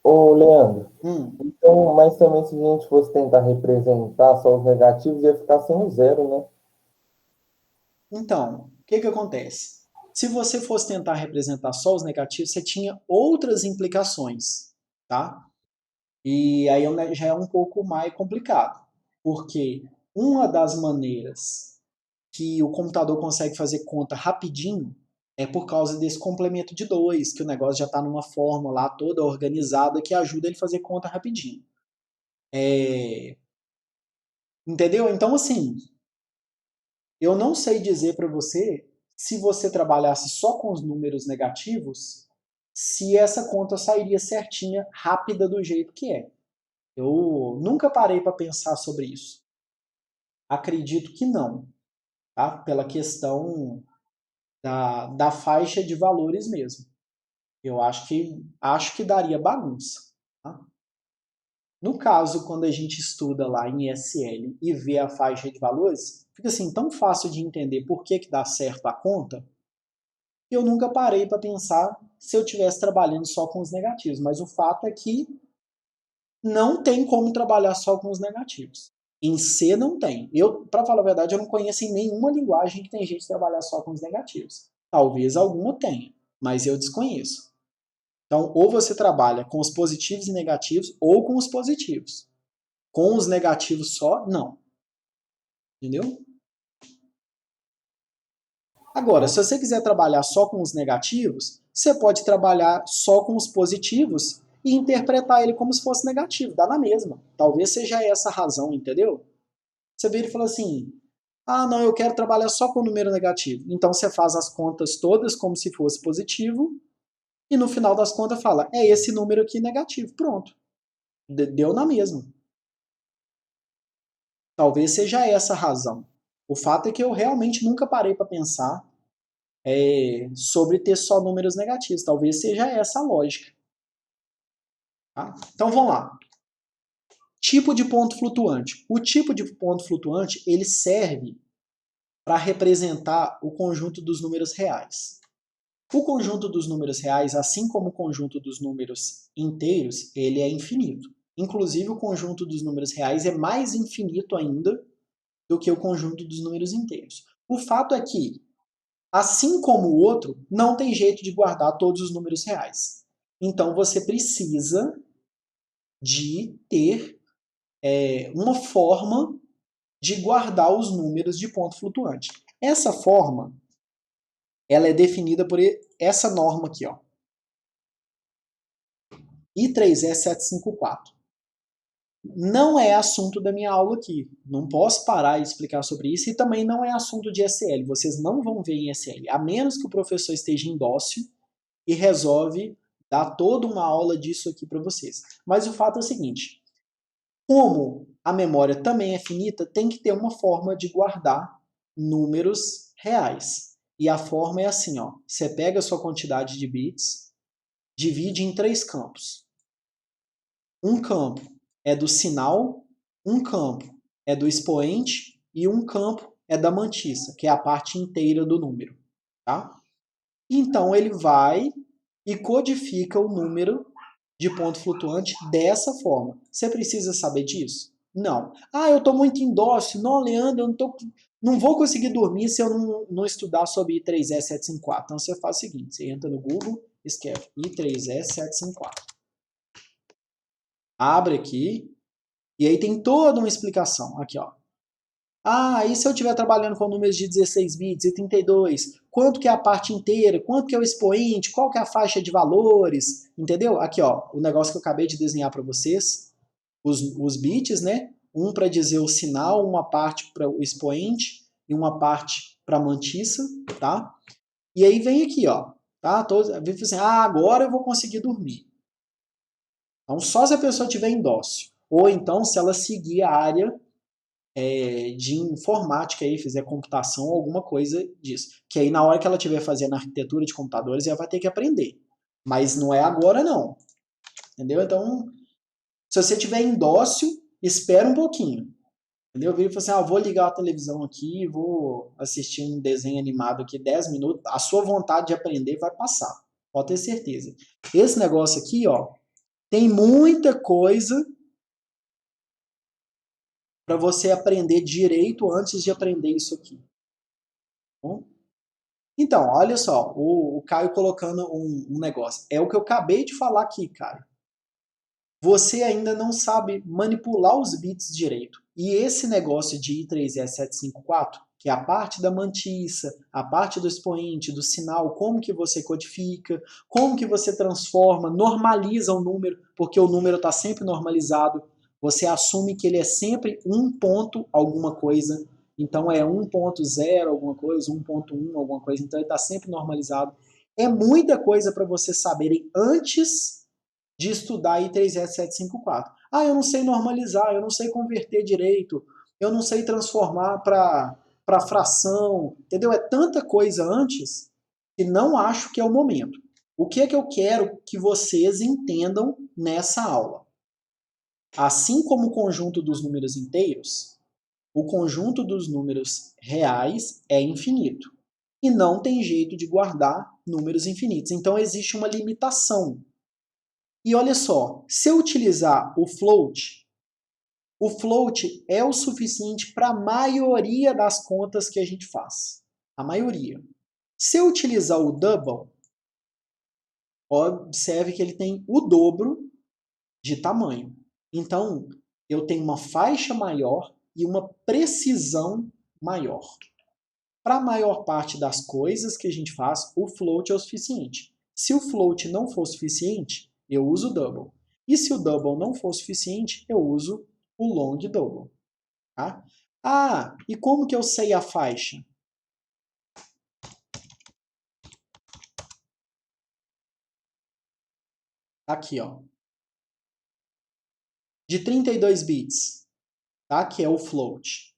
Ô, Leandro, Hum. então, mas também se a gente fosse tentar representar só os negativos, ia ficar sem o zero, né? Então, o que acontece? Se você fosse tentar representar só os negativos, você tinha outras implicações, tá? E aí já é um pouco mais complicado, porque uma das maneiras que o computador consegue fazer conta rapidinho é por causa desse complemento de 2, que o negócio já está numa forma lá toda organizada que ajuda ele a fazer conta rapidinho. Entendeu? Então, assim, eu não sei dizer para você, se você trabalhasse só com os números negativos, se essa conta sairia certinha, rápida do jeito que é. Eu nunca parei para pensar sobre isso. Acredito que não, tá? Pela questão da faixa de valores mesmo. Eu acho que daria bagunça. Tá? No caso, quando a gente estuda lá em SL e vê a faixa de valores, fica assim tão fácil de entender por que dá certo a conta, que eu nunca parei para pensar se eu estivesse trabalhando só com os negativos. Mas o fato é que não tem como trabalhar só com os negativos. Em C não tem. Eu, para falar a verdade, eu não conheço em nenhuma linguagem que tem jeito de trabalhar só com os negativos. Talvez alguma tenha, mas eu desconheço. Então, ou você trabalha com os positivos e negativos, ou com os positivos. Com os negativos só, não. Entendeu? Agora, se você quiser trabalhar só com os negativos, você pode trabalhar só com os positivos e interpretar ele como se fosse negativo, dá na mesma. Talvez seja essa a razão, entendeu? Você vira e fala assim, ah, não, eu quero trabalhar só com o número negativo. Então você faz as contas todas como se fosse positivo e no final das contas fala, é esse número aqui negativo. Pronto. Deu na mesma. Talvez seja essa a razão. O fato é que eu realmente nunca parei para pensar sobre ter só números negativos. Talvez seja essa a lógica. Tá? Então vamos lá. Tipo de ponto flutuante. O tipo de ponto flutuante ele serve para representar o conjunto dos números reais. O conjunto dos números reais, assim como o conjunto dos números inteiros, ele é infinito. Inclusive, o conjunto dos números reais é mais infinito ainda do que o conjunto dos números inteiros. O fato é que, assim como o outro, não tem jeito de guardar todos os números reais. Então, você precisa de ter uma forma de guardar os números de ponto flutuante. Essa forma ela é definida por essa norma aqui, ó. I3E754. Não é assunto da minha aula aqui. Não posso parar e explicar sobre isso e também não é assunto de SL. Vocês não vão ver em SL, a menos que o professor esteja em dócil e resolve dar toda uma aula disso aqui para vocês. Mas o fato é o seguinte, como a memória também é finita, tem que ter uma forma de guardar números reais. E a forma é assim, ó. Você pega a sua quantidade de bits, divide em 3 campos. Um campo é do sinal, um campo é do expoente e um campo é da mantissa, que é a parte inteira do número. Tá? Então ele vai e codifica o número de ponto flutuante dessa forma. Você precisa saber disso? Não. Ah, eu estou muito em dócil. Não, Leandro, eu não vou conseguir dormir se eu não estudar sobre I3E754. Então você faz o seguinte, você entra no Google, escreve I3E754. Abre aqui, e aí tem toda uma explicação. Aqui, ó. E se eu estiver trabalhando com números de 16 bits e 32, quanto que é a parte inteira, quanto que é o expoente, qual que é a faixa de valores, entendeu? Aqui, ó, o negócio que eu acabei de desenhar para vocês, os bits, né? Um para dizer o sinal, uma parte para o expoente e uma parte para a mantissa, tá? E aí vem aqui, ó, tá? Vem assim, agora eu vou conseguir dormir. Então, só se a pessoa tiver em dócil. Ou então, se ela seguir a área de informática aí, fizer computação, alguma coisa disso. Que aí na hora que ela estiver fazendo arquitetura de computadores, ela vai ter que aprender. Mas não é agora não. Entendeu? Então, se você tiver em dócil, espera um pouquinho. Entendeu? Vira e fala assim, vou ligar a televisão aqui, vou assistir um desenho animado aqui 10 minutos, a sua vontade de aprender vai passar. Pode ter certeza. Esse negócio aqui, ó, tem muita coisa para você aprender direito antes de aprender isso aqui. Bom? Então, olha só, o Caio colocando um negócio. É o que eu acabei de falar aqui, Caio. Você ainda não sabe manipular os bits direito. E esse negócio de I3S754, que é a parte da mantissa, a parte do expoente, do sinal, como que você codifica, como que você transforma, normaliza o número, porque o número está sempre normalizado. Você assume que ele é sempre um ponto alguma coisa. Então é 1.0 alguma coisa, 1.1 alguma coisa. Então ele está sempre normalizado. É muita coisa para vocês saberem antes de estudar I3S754. Eu não sei normalizar, eu não sei converter direito, eu não sei transformar para fração, entendeu? É tanta coisa antes que não acho que é o momento. O que é que eu quero que vocês entendam nessa aula? Assim como o conjunto dos números inteiros, o conjunto dos números reais é infinito. E não tem jeito de guardar números infinitos. Então existe uma limitação. E olha só, se eu utilizar o float é o suficiente para a maioria das contas que a gente faz. A maioria. Se eu utilizar o double, observe que ele tem o dobro de tamanho. Então, eu tenho uma faixa maior e uma precisão maior. Para a maior parte das coisas que a gente faz, o float é o suficiente. Se o float não for suficiente, eu uso o double. E se o double não for suficiente, eu uso o long double. Tá? E como que eu sei a faixa? Aqui, ó. De 32 bits, tá? Que é o float.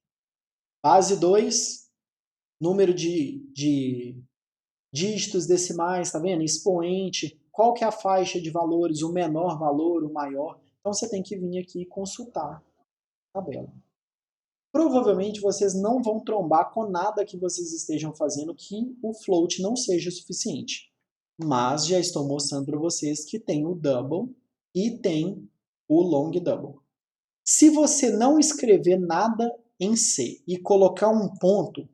Base 2, número de dígitos decimais, tá vendo? Expoente, qual que é a faixa de valores, o menor valor, o maior. Então você tem que vir aqui e consultar a tabela. Provavelmente vocês não vão trombar com nada que vocês estejam fazendo que o float não seja suficiente. Mas já estou mostrando para vocês que tem o double e tem o long double. Se você não escrever nada em C e colocar um ponto,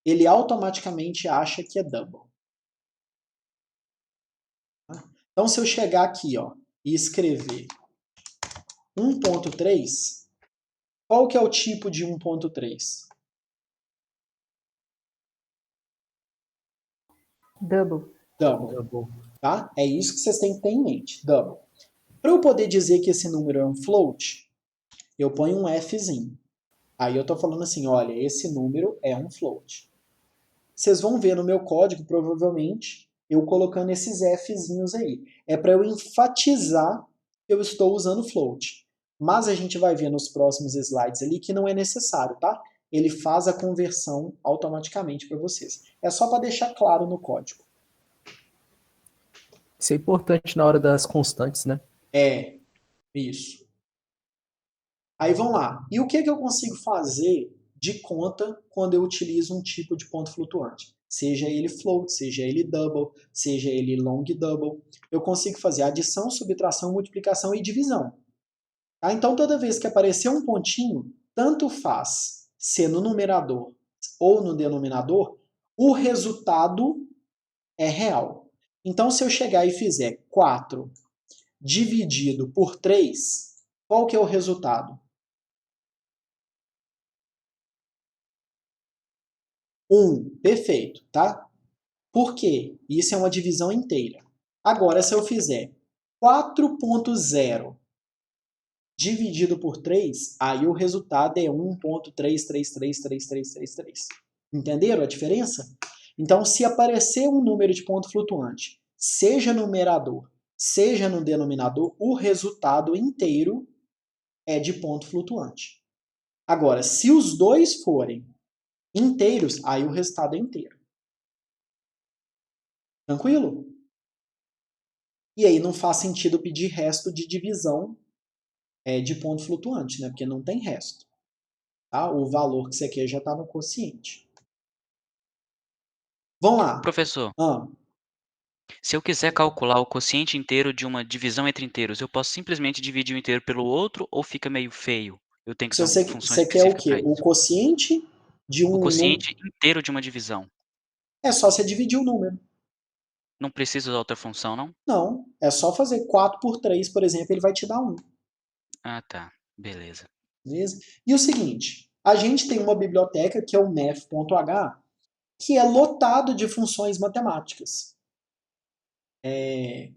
ele automaticamente acha que é double. Então, se eu chegar aqui, ó, e escrever 1.3, qual que é o tipo de 1.3? Double. Double. Tá? É isso que vocês têm que ter em mente. Double. Para eu poder dizer que esse número é um float, eu ponho um Fzinho. Aí eu estou falando assim, olha, esse número é um float. Vocês vão ver no meu código, provavelmente, eu colocando esses Fzinhos aí. É para eu enfatizar que eu estou usando float. Mas a gente vai ver nos próximos slides ali que não é necessário, tá? Ele faz a conversão automaticamente para vocês. É só para deixar claro no código. Isso é importante na hora das constantes, né? É, isso. Aí vamos lá. E o que eu consigo fazer de conta quando eu utilizo um tipo de ponto flutuante? Seja ele float, seja ele double, seja ele long double. Eu consigo fazer adição, subtração, multiplicação e divisão. Tá? Então, toda vez que aparecer um pontinho, tanto faz ser no numerador ou no denominador, o resultado é real. Então, se eu chegar e fizer 4 dividido por 3, qual que é o resultado? 1, perfeito, tá? Por quê? Isso é uma divisão inteira. Agora, se eu fizer 4.0 dividido por 3, aí o resultado é 1.3333333. Entenderam a diferença? Então, se aparecer um número de ponto flutuante, seja no numerador, seja no denominador, o resultado inteiro é de ponto flutuante. Agora, se os dois forem inteiros, aí o resultado é inteiro. Tranquilo? E aí não faz sentido pedir resto de divisão de ponto flutuante, né? Porque não tem resto. Tá? O valor que você quer já está no quociente. Vamos lá. Professor, Ah, se eu quiser calcular o quociente inteiro de uma divisão entre inteiros, eu posso simplesmente dividir o inteiro pelo outro ou fica meio feio? Eu tenho que se usar uma você, função você quer o específica para quê? O isso. quociente de O um número. quociente inteiro de uma divisão. É só você dividir o número. Não precisa usar outra função, não? Não, é só fazer 4 por 3, por exemplo, ele vai te dar 1. Ah, tá. Beleza. Beleza? E o seguinte, a gente tem uma biblioteca que é o math.h, que é lotado de funções matemáticas.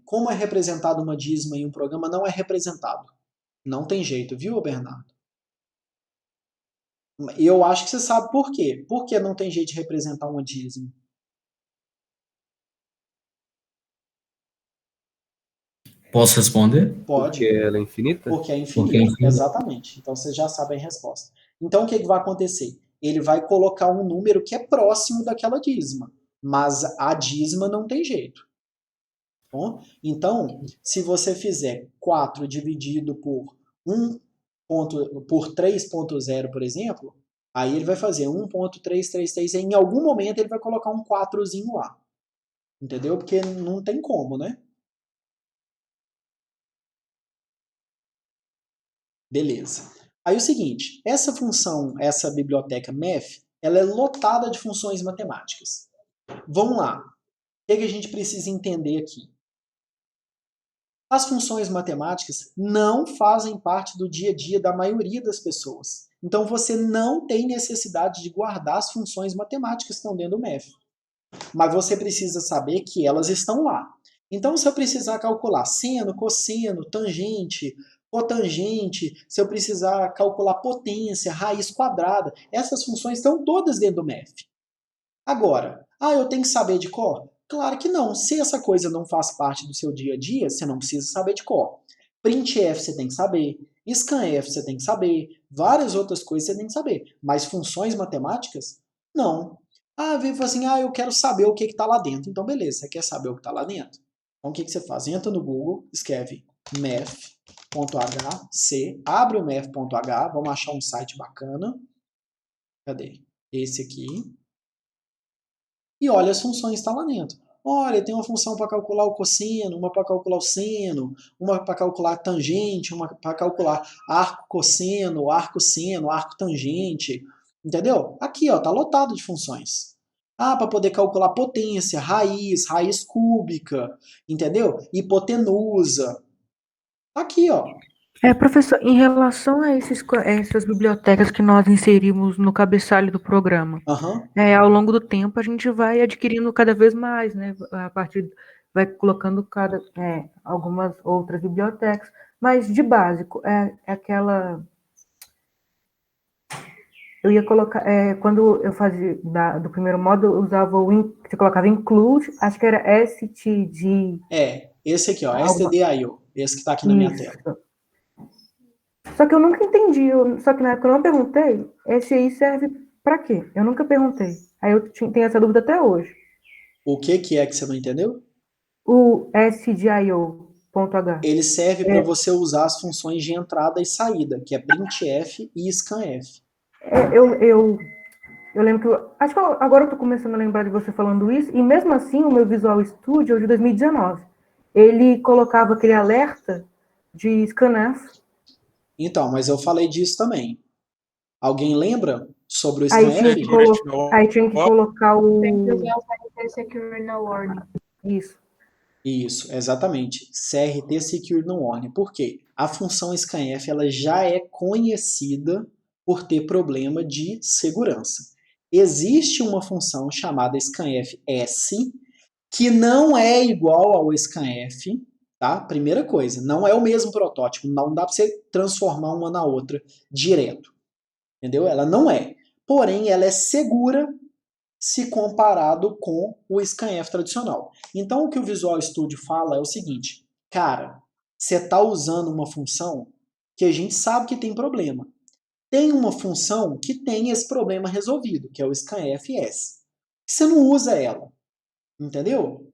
Como é representado uma dízima em um programa, não é representado. Não tem jeito, viu, Bernardo? E eu acho que você sabe por quê. Por que não tem jeito de representar uma dízima? Posso responder? Pode, Porque ela é infinita? porque é Porque, infinito. enfim, Exatamente. Então vocês já sabem a resposta. Então o que vai acontecer? Ele vai colocar um número que é próximo daquela dízima. Mas a dízima não tem jeito. Bom? Então, se você fizer 4 dividido por 3.0, por exemplo, aí ele vai fazer 1.333 e em algum momento ele vai colocar um 4zinho lá. Entendeu? Porque não tem como, né? Beleza. Aí o seguinte, essa função, essa biblioteca math, ela é lotada de funções matemáticas. Vamos lá. O que a gente precisa entender aqui? As funções matemáticas não fazem parte do dia a dia da maioria das pessoas. Então você não tem necessidade de guardar as funções matemáticas que estão dentro do math. Mas você precisa saber que elas estão lá. Então, se eu precisar calcular seno, cosseno, tangente, cotangente, se eu precisar calcular potência, raiz quadrada, essas funções estão todas dentro do math. Agora, eu tenho que saber de cor? Claro que não. Se essa coisa não faz parte do seu dia a dia, você não precisa saber de cor. Printf você tem que saber, scanf você tem que saber, várias outras coisas você tem que saber. Mas funções matemáticas? Não. Vem e fala assim, eu quero saber o que está lá dentro. Então, beleza, você quer saber o que está lá dentro? Então, o que você faz? Entra no Google, escreve math.hc, abre o math.h, vamos achar um site bacana. Cadê? Esse aqui. E olha as funções que estão lá dentro. Olha, tem uma função para calcular o cosseno, uma para calcular o seno, uma para calcular a tangente, uma para calcular arco cosseno, arco seno, arco tangente. Entendeu? Aqui, ó, tá lotado de funções. Para poder calcular potência, raiz cúbica, entendeu? Hipotenusa. Aqui, ó. Professor, em relação a essas bibliotecas que nós inserimos no cabeçalho do programa, ao longo do tempo a gente vai adquirindo cada vez mais, né? Vai colocando algumas outras bibliotecas, mas de básico, aquela... Eu ia colocar, quando eu fazia do primeiro módulo, eu usava você colocava include, acho que era std. Esse aqui, ó, stdio, esse que está aqui na minha tela. Só que eu nunca entendi, só que na época eu não perguntei, esse aí serve para quê? Eu nunca perguntei. Aí eu tenho essa dúvida até hoje. O que é que você não entendeu? O stdio.h. Ele serve para você usar as funções de entrada e saída, que é printf e scanf. Eu lembro que acho que agora eu tô começando a lembrar de você falando isso, e mesmo assim o meu Visual Studio de 2019, ele colocava aquele alerta de scanf. Então, mas eu falei disso também. Alguém lembra sobre o Aí scanf? tinha que colocar o... Tem que usar o Secure No Warning. Isso. Isso, exatamente. CRT Secure No Warning. Por quê? A função scanf ela já é conhecida por ter problema de segurança. Existe uma função chamada scanf-s que não é igual ao scanf, tá? Primeira coisa, não é o mesmo protótipo, não dá para você transformar uma na outra direto, entendeu? Ela não é. Porém, ela é segura se comparado com o scanf tradicional. Então, o que o Visual Studio fala é o seguinte, cara, você está usando uma função que a gente sabe que tem problema. Tem uma função que tem esse problema resolvido, que é o scanf-s. Você não usa ela, entendeu?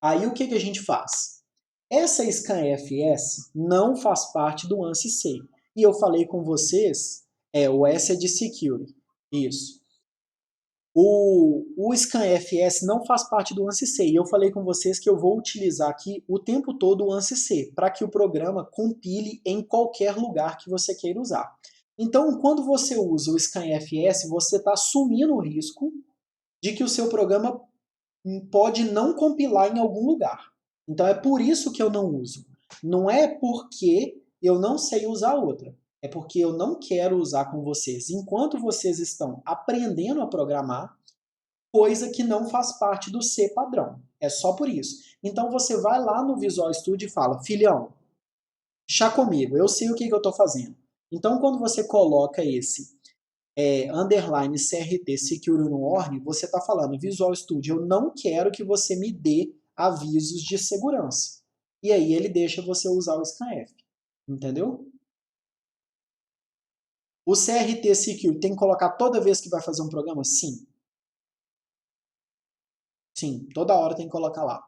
Aí o que a gente faz? Essa scanf-s não faz parte do ANSI-C. E eu falei com vocês, o S é de Security. Isso. O scanf-s não faz parte do ANSI-C. E eu falei com vocês que eu vou utilizar aqui o tempo todo o ANSI-C para que o programa compile em qualquer lugar que você queira usar. Então, quando você usa o scanf-s, você está assumindo o risco de que o seu programa pode não compilar em algum lugar. Então é por isso que eu não uso. Não é porque eu não sei usar outra. É porque eu não quero usar com vocês enquanto vocês estão aprendendo a programar, coisa que não faz parte do C padrão. É só por isso. Então você vai lá no Visual Studio e fala, filhão, chá comigo, eu sei o que eu estou fazendo. Então quando você coloca esse underline CRT Secure No Warning, você está falando, Visual Studio, eu não quero que você me dê avisos de segurança. E aí ele deixa você usar o scanf. Entendeu? O CRT Secure tem que colocar toda vez que vai fazer um programa? Sim. Sim, toda hora tem que colocar lá.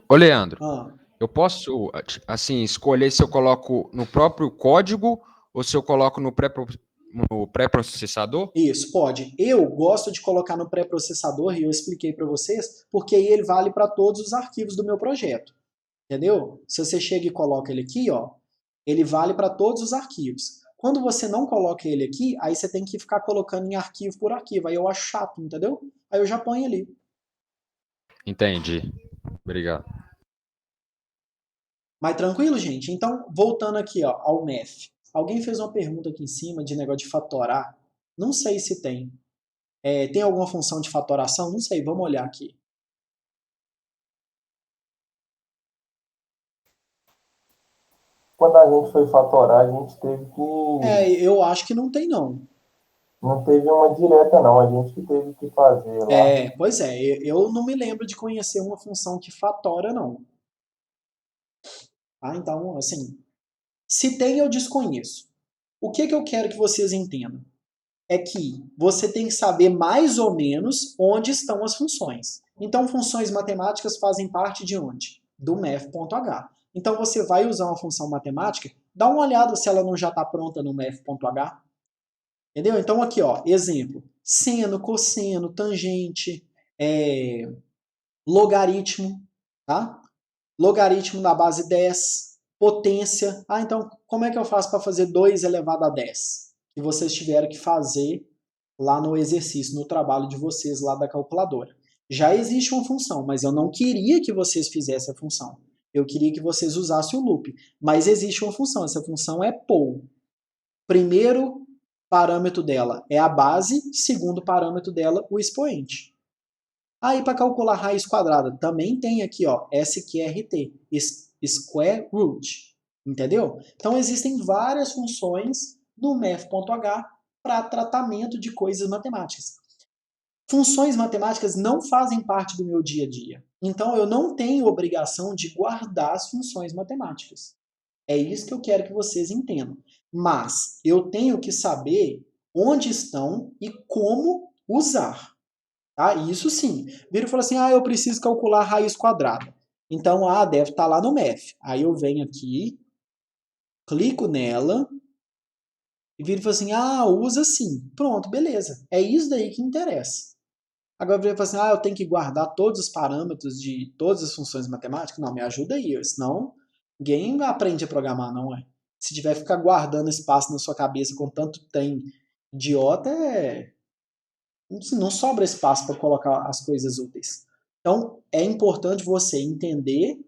Ô, Leandro, Ah, eu posso, assim, escolher se eu coloco no próprio código ou se eu coloco no pré-processador? isso, pode. Eu gosto de colocar no pré-processador, e eu expliquei para vocês, porque aí ele vale para todos os arquivos do meu projeto. Entendeu? Se você chega e coloca ele aqui, ó, ele vale para todos os arquivos. Quando você não coloca ele aqui, aí você tem que ficar colocando em arquivo por arquivo. Aí eu acho chato, entendeu? Aí eu já ponho ali. Entendi. Obrigado. Mas tranquilo, gente? Então, voltando aqui ó, ao math. Alguém fez uma pergunta aqui em cima de negócio de fatorar. Não sei se tem. Tem alguma função de fatoração? Não sei, vamos olhar aqui. Quando a gente foi fatorar, a gente teve que... Eu acho que não tem, não. Não teve uma direta, não. A gente que teve que fazer lá. Pois é. Eu não me lembro de conhecer uma função que fatora, não. Tá? Então, assim, se tem, eu desconheço. O que eu quero que vocês entendam? É que você tem que saber mais ou menos onde estão as funções. Então, funções matemáticas fazem parte de onde? Do math.h. Então, você vai usar uma função matemática, dá uma olhada se ela não já está pronta no math.h. Entendeu? Então, aqui, ó, exemplo. Seno, cosseno, tangente, logaritmo, tá? Logaritmo da base 10, potência. Então, como é que eu faço para fazer 2 elevado a 10? Que vocês tiveram que fazer lá no exercício, no trabalho de vocês lá da calculadora. Já existe uma função, mas eu não queria que vocês fizessem a função. Eu queria que vocês usassem o loop. Mas existe uma função, essa função é poll. Primeiro parâmetro dela é a base, segundo parâmetro dela, o expoente. Aí, para calcular raiz quadrada, também tem aqui, ó, SQRT, Square Root, entendeu? Então, existem várias funções no math.h para tratamento de coisas matemáticas. Funções matemáticas não fazem parte do meu dia a dia. Então, eu não tenho obrigação de guardar as funções matemáticas. É isso que eu quero que vocês entendam. Mas eu tenho que saber onde estão e como usar. Tá? Isso sim. Vira e fala assim, eu preciso calcular a raiz quadrada. Então, deve estar lá no math. Aí eu venho aqui, clico nela, e vira e fala assim, usa sim. Pronto, beleza. É isso daí que interessa. Agora vira e fala assim, eu tenho que guardar todos os parâmetros de todas as funções matemáticas? Não, me ajuda aí, senão ninguém aprende a programar, não é? Se tiver que ficar guardando espaço na sua cabeça com tanto tem idiota, não sobra espaço para colocar as coisas úteis. Então, é importante você entender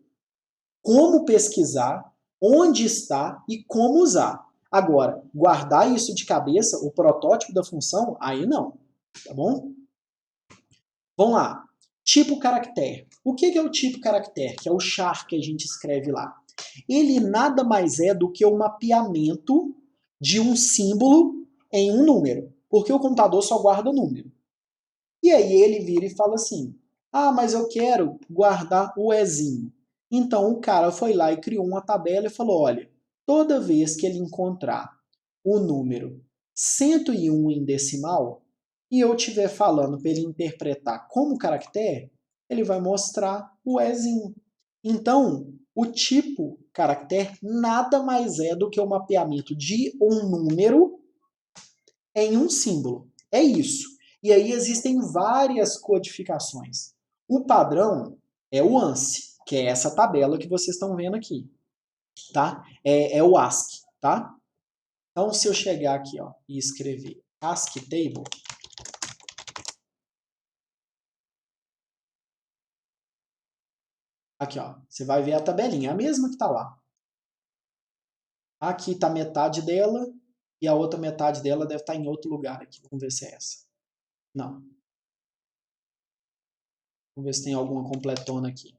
como pesquisar, onde está e como usar. Agora, guardar isso de cabeça, o protótipo da função, aí não, tá bom? Vamos lá. Tipo caractere. O que é o tipo caractere? Que é o char que a gente escreve lá. Ele nada mais é do que o mapeamento de um símbolo em um número, porque o computador só guarda número. E aí ele vira e fala assim, ah, mas eu quero guardar o Ezinho. Então o cara foi lá e criou uma tabela e falou, olha, toda vez que ele encontrar o número 101 em decimal, e eu estiver falando para ele interpretar como caractere, ele vai mostrar o Ezinho. Então, o tipo caractere nada mais é do que o mapeamento de um número em um símbolo. É isso. E aí existem várias codificações. O padrão é o ANSI, que é essa tabela que vocês estão vendo aqui. Tá? É o ASCII. Tá? Então, se eu chegar aqui ó, e escrever ASCII Table, aqui ó, você vai ver a tabelinha, a mesma que está lá. Aqui está metade dela e a outra metade dela deve estar em outro lugar aqui. Vamos ver se é essa. Não. Vamos ver se tem alguma completona aqui.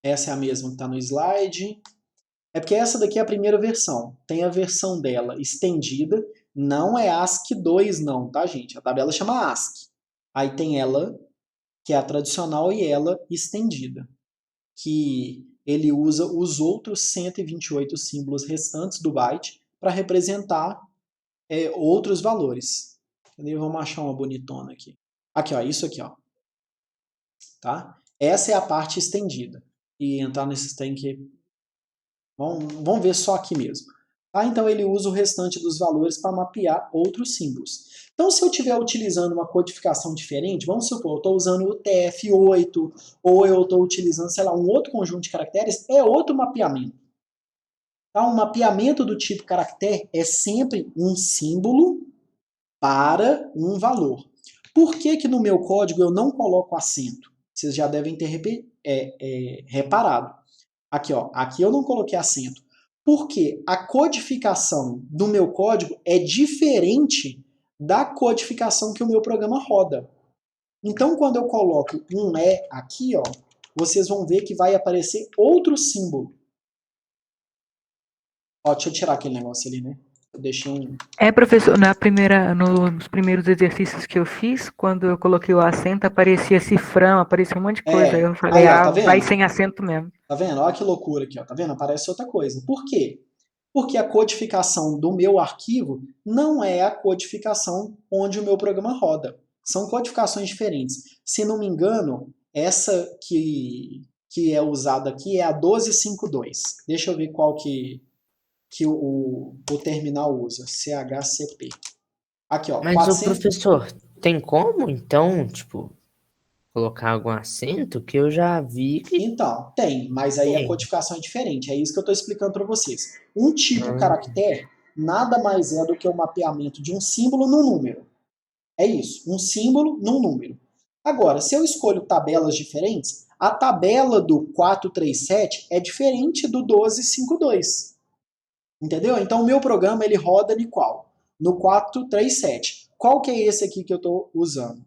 Essa é a mesma que está no slide. É porque essa daqui é a primeira versão. Tem a versão dela estendida. Não é ASCII 2 não, tá, gente? A tabela chama ASCII. Aí tem ela, que é a tradicional, e ela estendida. Que ele usa os outros 128 símbolos restantes do byte para representar outros valores. Entendeu? Vamos achar uma bonitona aqui. Aqui, ó, isso aqui, ó. Tá? Essa é a parte estendida. E entrar nesses tem que... Vamos ver só aqui mesmo. Tá? Então ele usa o restante dos valores para mapear outros símbolos. Então se eu estiver utilizando uma codificação diferente, vamos supor, eu estou usando o TF8, ou eu estou utilizando, sei lá, um outro conjunto de caracteres, é outro mapeamento. Tá? Um mapeamento do tipo caractere é sempre um símbolo para um valor. Por que que no meu código eu não coloco acento? Vocês já devem ter reparado. Aqui, ó, aqui eu não coloquei acento. Porque a codificação do meu código é diferente da codificação que o meu programa roda. Então, quando eu coloco um E aqui, ó, vocês vão ver que vai aparecer outro símbolo. Ó, deixa eu tirar aquele negócio ali, né? Eu deixei um... Professor, nos primeiros exercícios que eu fiz, quando eu coloquei o acento, aparecia cifrão, aparecia um monte de coisa. Aí eu falei, aí, ó, tá vendo? vai sem acento mesmo. Tá vendo? Olha que loucura aqui, ó. Tá vendo? Aparece outra coisa. Por quê? Porque a codificação do meu arquivo não é a codificação onde o meu programa roda. São codificações diferentes. Se não me engano, essa que é usada aqui é a 1252. Deixa eu ver qual que o terminal usa. CHCP. Aqui, ó. Mas, 400... professor, tem como, então, tipo, colocar algum acento que eu já vi que... Então, tem, mas aí a codificação é diferente. É isso que eu estou explicando para vocês. Um tipo caractere nada mais é do que o mapeamento de um símbolo num número. É isso, um símbolo num número. Agora, se eu escolho tabelas diferentes, a tabela do 437 é diferente do 1252. Entendeu? Então, o meu programa ele roda em qual? No 437. Qual que é esse aqui que eu estou usando?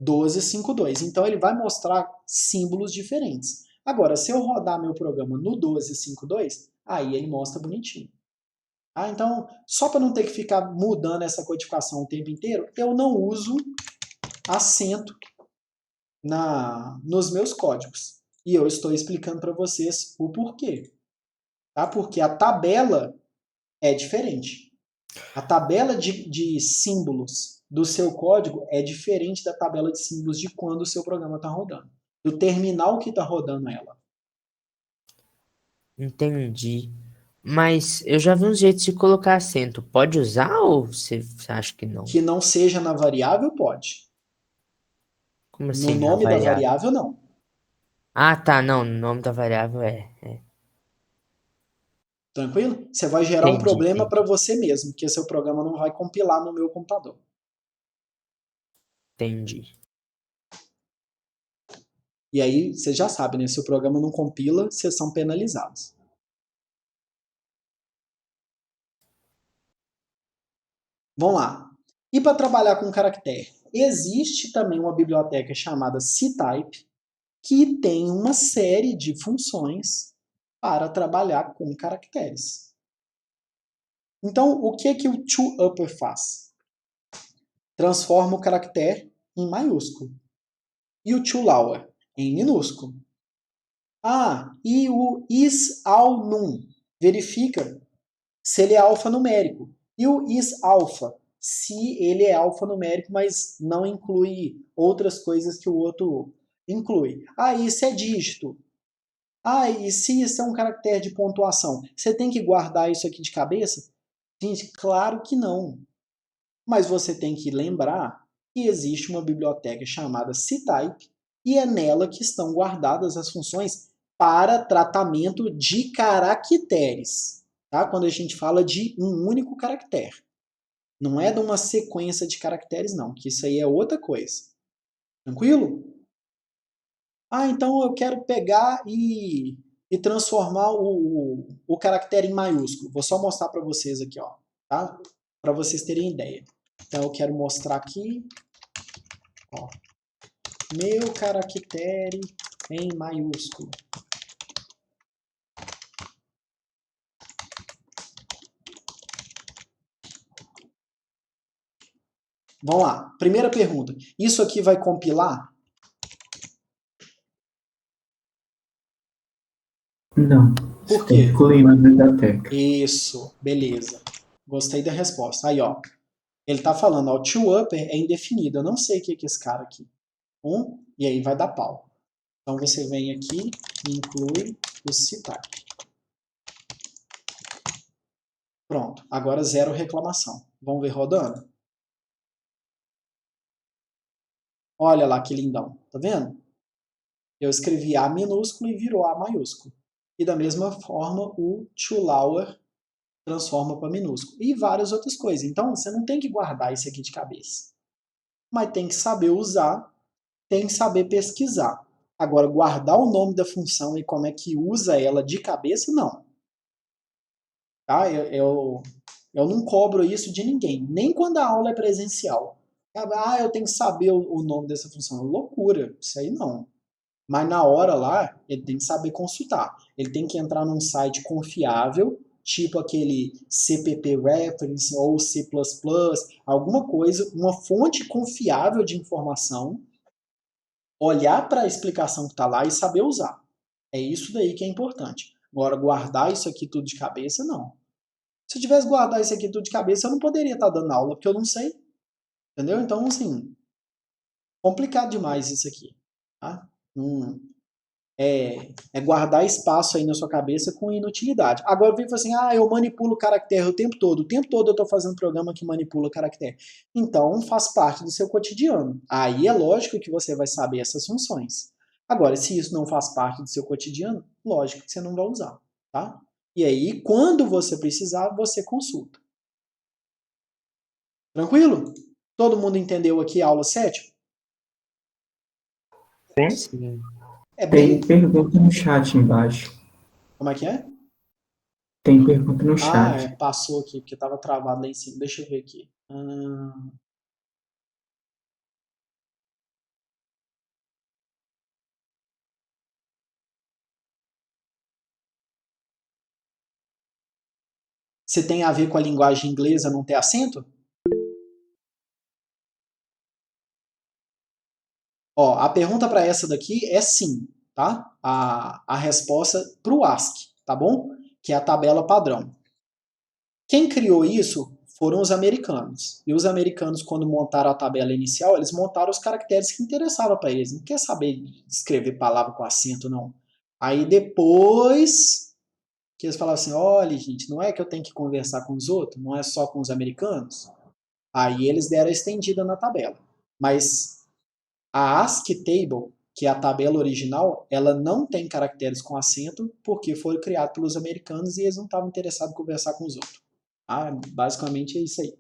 1252. Então ele vai mostrar símbolos diferentes. Agora, se eu rodar meu programa no 1252, aí ele mostra bonitinho. Então, só para não ter que ficar mudando essa codificação o tempo inteiro, eu não uso acento nos meus códigos. E eu estou explicando para vocês o porquê. Tá? Porque a tabela é diferente. A tabela de símbolos do seu código é diferente da tabela de símbolos de quando o seu programa está rodando. Do terminal que está rodando ela. Entendi. Mas eu já vi um jeito de colocar acento. Pode usar ou você acha que não? Que não seja na variável, pode. Como assim, no nome da variável, não. Ah, tá. Não, no nome da variável é. Tranquilo? Você vai gerar um problema Entendi. para você mesmo, porque seu programa não vai compilar no meu computador. Entendi. E aí, você já sabe, né? Se o programa não compila, vocês são penalizados. Vamos lá. E para trabalhar com caractere? Existe também uma biblioteca chamada CType, que tem uma série de funções para trabalhar com caracteres. Então, o que é que o toUpper faz? Transforma o caractere em maiúsculo. E o toLower em minúsculo. E o isAlNum verifica se ele é alfanumérico. E o isAlpha, se ele é alfanumérico, mas não inclui outras coisas que o outro inclui. Isso é dígito. E se isso é um caractere de pontuação? Você tem que guardar isso aqui de cabeça? Gente, claro que não. Mas você tem que lembrar que existe uma biblioteca chamada CType e é nela que estão guardadas as funções para tratamento de caracteres. Tá? Quando a gente fala de um único caractere. Não é de uma sequência de caracteres, não, que isso aí é outra coisa. Tranquilo? Então eu quero pegar e transformar o caractere em maiúsculo. Vou só mostrar para vocês aqui, ó, tá? Para vocês terem ideia. Então eu quero mostrar aqui, ó, meu caractere em maiúsculo. Vamos lá. Primeira pergunta. Isso aqui vai compilar? Não. Por Tem quê? que incluir na biblioteca. Isso. Beleza. Gostei da resposta. Aí, ó. Ele tá falando, ó, o toUpper é indefinido. Eu não sei o que é esse cara aqui. E aí vai dar pau. Então você vem aqui e inclui o CType. Pronto. Agora zero reclamação. Vamos ver rodando? Olha lá que lindão. Tá vendo? Eu escrevi A minúsculo e virou A maiúsculo. E da mesma forma o toLower transforma para minúsculo. E várias outras coisas. Então você não tem que guardar isso aqui de cabeça. Mas tem que saber usar, tem que saber pesquisar. Agora, guardar o nome da função e como é que usa ela de cabeça, não. Tá? Eu não cobro isso de ninguém. Nem quando a aula é presencial. Eu tenho que saber o nome dessa função. Loucura. Isso aí não. Mas na hora lá, ele tem que saber consultar. Ele tem que entrar num site confiável, tipo aquele CPP Reference ou C++, alguma coisa, uma fonte confiável de informação, olhar para a explicação que está lá e saber usar. É isso daí que é importante. Agora, guardar isso aqui tudo de cabeça, não. Se eu tivesse guardado isso aqui tudo de cabeça, eu não poderia estar dando aula, porque eu não sei. Entendeu? Então, assim, complicado demais isso aqui. Tá? É guardar espaço aí na sua cabeça com inutilidade. Agora vem e fala assim, eu manipulo caractere o tempo todo eu estou fazendo programa que manipula caractere. Então faz parte do seu cotidiano. Aí é lógico que você vai saber essas funções. Agora, se isso não faz parte do seu cotidiano, lógico que você não vai usar. Tá? E aí, quando você precisar, você consulta. Tranquilo? Todo mundo entendeu aqui a aula 7? Sim. É bem... Tem pergunta no chat embaixo. Como é que é? Tem pergunta no chat. Passou aqui, porque estava travado lá em cima. Deixa eu ver aqui. Se tem a ver com a linguagem inglesa não ter acento? Ó, a pergunta para essa daqui é sim, tá? A resposta para o ASCII, tá bom? Que é a tabela padrão. Quem criou isso foram os americanos. E os americanos, quando montaram a tabela inicial, eles montaram os caracteres que interessavam para eles. Não quer saber escrever palavra com acento, não. Aí depois que eles falaram assim, olha, gente, não é que eu tenho que conversar com os outros? Não é só com os americanos? Aí eles deram a estendida na tabela. Mas a ASCII Table que a tabela original, ela não tem caracteres com acento, porque foi criado pelos americanos e eles não estavam interessados em conversar com os outros. Ah, basicamente é isso aí.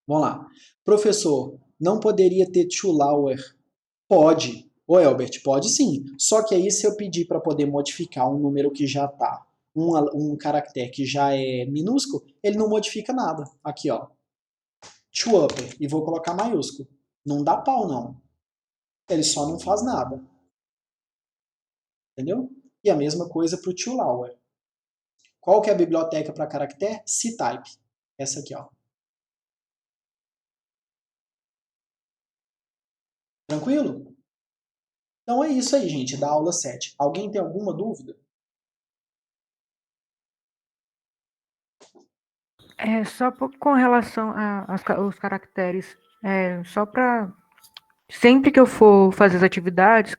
Vamos lá. Professor, não poderia ter to lower? Pode. Ô, Elbert, pode sim. Só que aí, se eu pedir para poder modificar um número que já está, um caractere que já é minúsculo, ele não modifica nada. Aqui, ó. To upper. E vou colocar maiúsculo. Não dá pau, não. Ele só não faz nada. Entendeu? E a mesma coisa para o to lower. Qual que é a biblioteca para caractere? ctype. Essa aqui, ó. Tranquilo? Então é isso aí, gente, da aula 7. Alguém tem alguma dúvida? Só com relação aos caracteres, só para sempre que eu for fazer as atividades,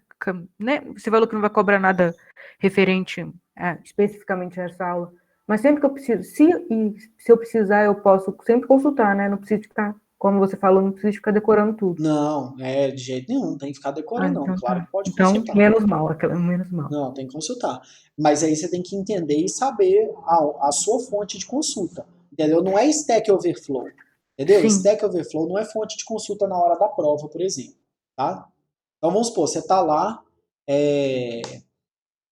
né, você falou que não vai cobrar nada referente especificamente a essa aula, mas sempre que eu preciso, se eu precisar, eu posso sempre consultar, né? Não preciso ficar, como você falou, não preciso ficar decorando tudo. Não, de jeito nenhum, não tem que ficar decorando, então não. Claro tá. que pode Então, consultar. menos mal. Não, tem que consultar. Mas aí você tem que entender e saber a sua fonte de consulta. Entendeu? Não é Stack Overflow. Entendeu? Sim. Stack Overflow não é fonte de consulta na hora da prova, por exemplo. Tá? Então vamos supor, você está lá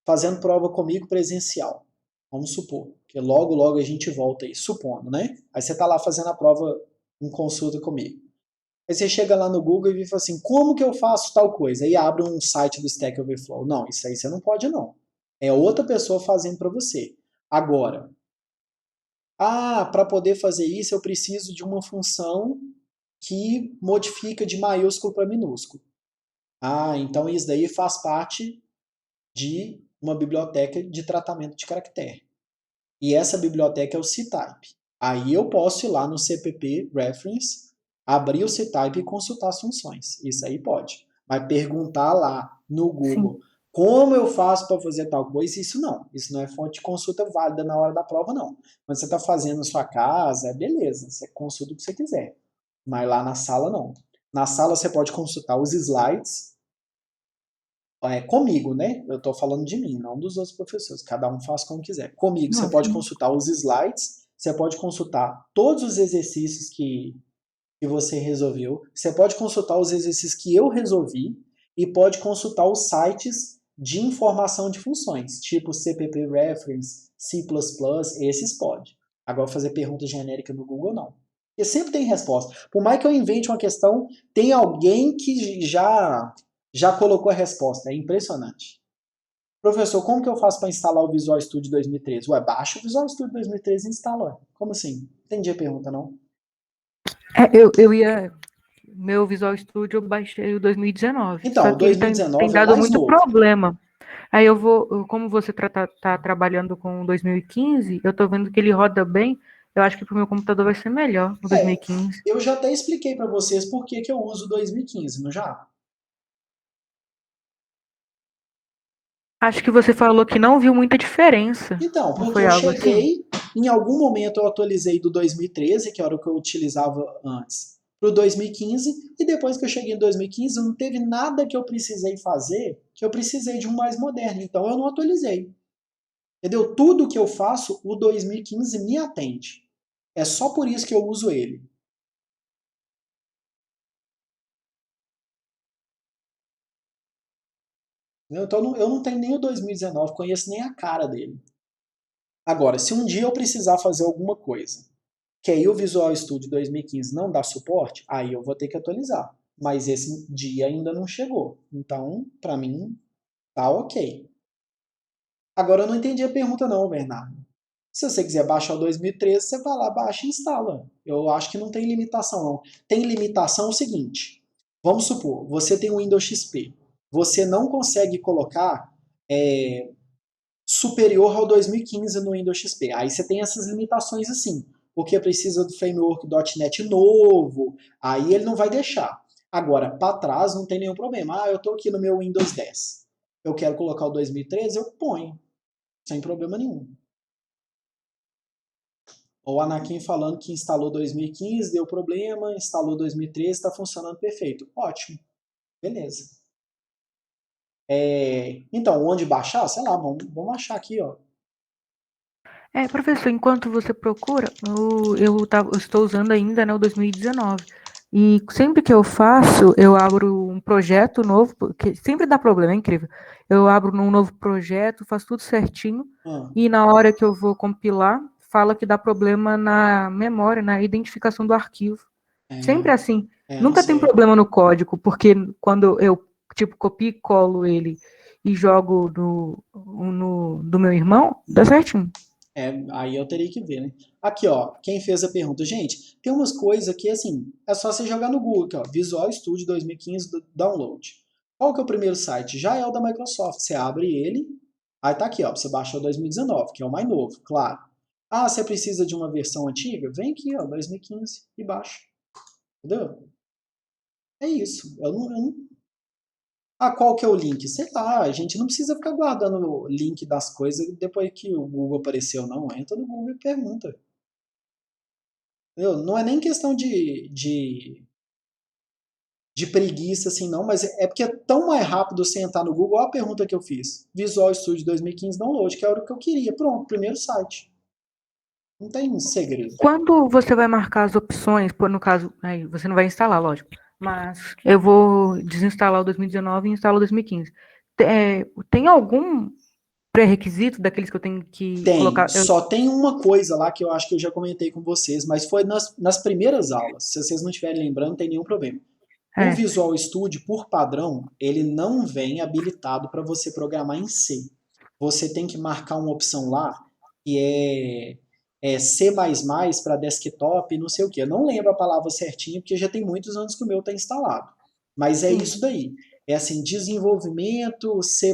fazendo prova comigo presencial. Vamos supor, que logo a gente volta aí, supondo, né? Aí você está lá fazendo a prova em consulta comigo. Aí você chega lá no Google e fala assim, como que eu faço tal coisa? Aí abre um site do Stack Overflow. Não, isso aí você não pode não. É outra pessoa fazendo para você. Agora, para poder fazer isso eu preciso de uma função que modifica de maiúsculo para minúsculo. Então isso daí faz parte de uma biblioteca de tratamento de caractere. E essa biblioteca é o ctype. Aí eu posso ir lá no CPP Reference, abrir o ctype e consultar as funções. Isso aí pode. Mas perguntar lá no Google como eu faço para fazer tal coisa, isso não. Isso não é fonte de consulta válida na hora da prova, não. Quando você está fazendo na sua casa, beleza, você consulta o que você quiser. Mas lá na sala, não. Na sala você pode consultar os slides, comigo, né? Eu estou falando de mim, não dos outros professores. Cada um faz como quiser. Comigo, você pode consultar os slides, você pode consultar todos os exercícios que você resolveu, você pode consultar os exercícios que eu resolvi e pode consultar os sites de informação de funções, tipo CPP Reference, C++, esses pode. Agora fazer pergunta genérica no Google, não. Porque sempre tem resposta. Por mais que eu invente uma questão, tem alguém que já colocou a resposta. É impressionante. Professor, como que eu faço para instalar o Visual Studio 2013? Baixa o Visual Studio 2013 e instala. Como assim? Entendi a pergunta, não? Meu Visual Studio eu baixei o 2019. Então, só o que ele 2019 tem dado é mais muito novo. problema. Aí como você tá trabalhando com 2015, eu tô vendo que ele roda bem. Eu acho que pro meu computador vai ser melhor o 2015. Eu já até expliquei para vocês por que eu uso 2015, não já? Acho que você falou que não viu muita diferença. Então, porque foi eu algo cheguei, em algum momento eu atualizei do 2013, que era o que eu utilizava antes, para o 2015, e depois que eu cheguei em 2015, não teve nada que eu precisei fazer, que eu precisei de um mais moderno, então eu não atualizei. Entendeu? Tudo que eu faço, o 2015 me atende. É só por isso que eu uso ele. Então eu não tenho nem o 2019, conheço nem a cara dele. Agora, se um dia eu precisar fazer alguma coisa, que aí o Visual Studio 2015 não dá suporte, aí eu vou ter que atualizar. Mas esse dia ainda não chegou. Então, para mim, tá ok. Agora eu não entendi a pergunta não, Bernardo. Se você quiser baixar o 2013, você vai lá, baixa e instala. Eu acho que não tem limitação, não. Tem limitação o seguinte. Vamos supor, você tem o Windows XP. Você não consegue colocar superior ao 2015 no Windows XP. Aí você tem essas limitações assim, porque precisa do framework .NET novo, aí ele não vai deixar. Agora, para trás não tem nenhum problema. Eu estou aqui no meu Windows 10. Eu quero colocar o 2013, eu ponho, sem problema nenhum. O Anakin falando que instalou 2015, deu problema, instalou 2013, está funcionando perfeito. Ótimo. Beleza. Então, onde baixar? Sei lá, vamos achar aqui, ó. Professor, enquanto você procura, eu estou usando ainda, né, o 2019. E sempre que eu faço, eu abro um projeto novo, porque sempre dá problema, é incrível. Eu abro um novo projeto, faço tudo certinho, e na hora que eu vou compilar, fala que dá problema na memória, na identificação do arquivo. Sempre assim. Nunca tem problema no código, porque quando eu, tipo, copio e colo ele e jogo do meu irmão, dá certinho. Aí eu teria que ver, né? Aqui, ó, quem fez a pergunta. Gente, tem umas coisas que, assim, é só você jogar no Google, aqui, ó, Visual Studio 2015 Download. Qual que é o primeiro site? Já é o da Microsoft. Você abre ele, aí tá aqui, ó, você baixa o 2019, que é o mais novo, claro. Ah, você precisa de uma versão antiga? Vem aqui, ó, 2015 e baixa. Entendeu? É isso. Eu não... qual que é o link? Sei lá, a gente não precisa ficar guardando o link das coisas depois que o Google apareceu, não. Entra no Google e pergunta. Entendeu? Não é nem questão de preguiça, assim, não, mas é porque é tão mais rápido você entrar no Google. Olha a pergunta que eu fiz. Visual Studio 2015 Download, que era o que eu queria. Pronto, primeiro site. Não tem segredo. Quando você vai marcar as opções, no caso, aí você não vai instalar, lógico, mas eu vou desinstalar o 2019 e instalar o 2015. Tem algum pré-requisito daqueles que eu tenho que colocar? Só tem uma coisa lá que eu acho que eu já comentei com vocês, mas foi nas primeiras aulas. Se vocês não estiverem lembrando, não tem nenhum problema. O Visual Studio, por padrão, ele não vem habilitado para você programar em C. Você tem que marcar uma opção lá que é C++ para desktop e não sei o que. Eu não lembro a palavra certinha, porque já tem muitos anos que o meu está instalado. Mas é isso daí. É assim, desenvolvimento C++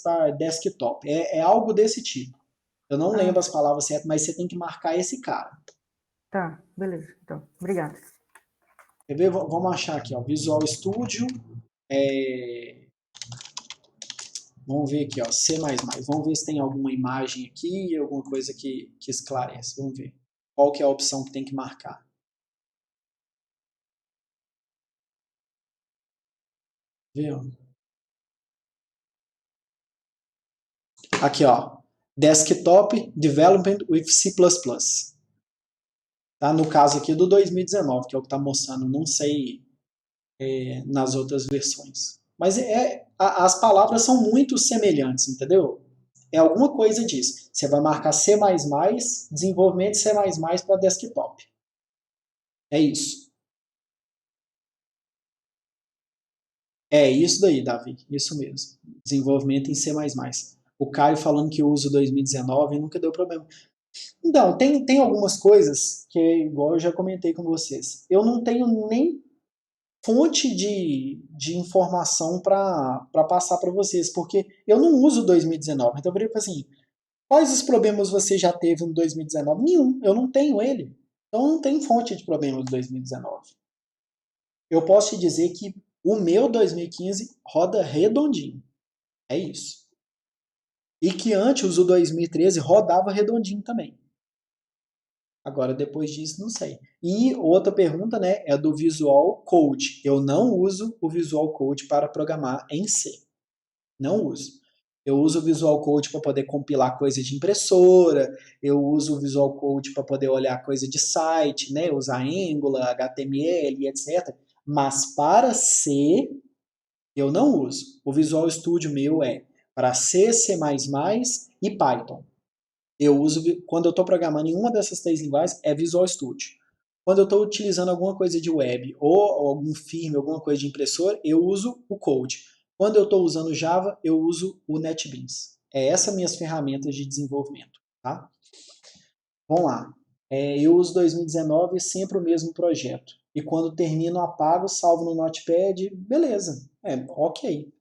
para desktop. É algo desse tipo. Eu não lembro as palavras certas, mas você tem que marcar esse cara. Tá, beleza. Então, obrigado. Quer ver? Vamos achar aqui, ó. Visual Studio. Vamos ver aqui, ó. C++. Vamos ver se tem alguma imagem aqui, alguma coisa que esclarece. Vamos ver. Qual que é a opção que tem que marcar? Vê, ó. Aqui, ó. Desktop Development with C++. Tá? No caso aqui do 2019, que é o que está mostrando. Não sei nas outras versões. Mas as palavras são muito semelhantes, entendeu? É alguma coisa disso. Você vai marcar C++, desenvolvimento C++ para desktop. É isso. É isso daí, Davi. Isso mesmo. Desenvolvimento em C++. O Caio falando que usa o 2019 e nunca deu problema. Então, tem algumas coisas que, igual eu já comentei com vocês, eu não tenho nem fonte de informação para passar para vocês, porque eu não uso 2019. Então eu falei assim, quais os problemas você já teve no 2019? Nenhum, eu não tenho ele. Então não tem fonte de problemas do 2019. Eu posso te dizer que o meu 2015 roda redondinho. É isso. E que antes o 2013 rodava redondinho também. Agora, depois disso, não sei. E outra pergunta, né, é do Visual Code. Eu não uso o Visual Code para programar em C. Não uso. Eu uso o Visual Code para poder compilar coisa de impressora, eu uso o Visual Code para poder olhar coisa de site, né, usar Angular, HTML, etc. Mas para C, eu não uso. O Visual Studio meu é para C, C++ e Python. Eu uso, quando eu estou programando em uma dessas três linguagens, é Visual Studio. Quando eu estou utilizando alguma coisa de web ou algum firmware, alguma coisa de impressora, eu uso o Code. Quando eu estou usando Java, eu uso o NetBeans. Essas minhas ferramentas de desenvolvimento. Tá? Vamos lá. Eu uso 2019 sempre o mesmo projeto. E quando termino, apago, salvo no Notepad, beleza. Ok.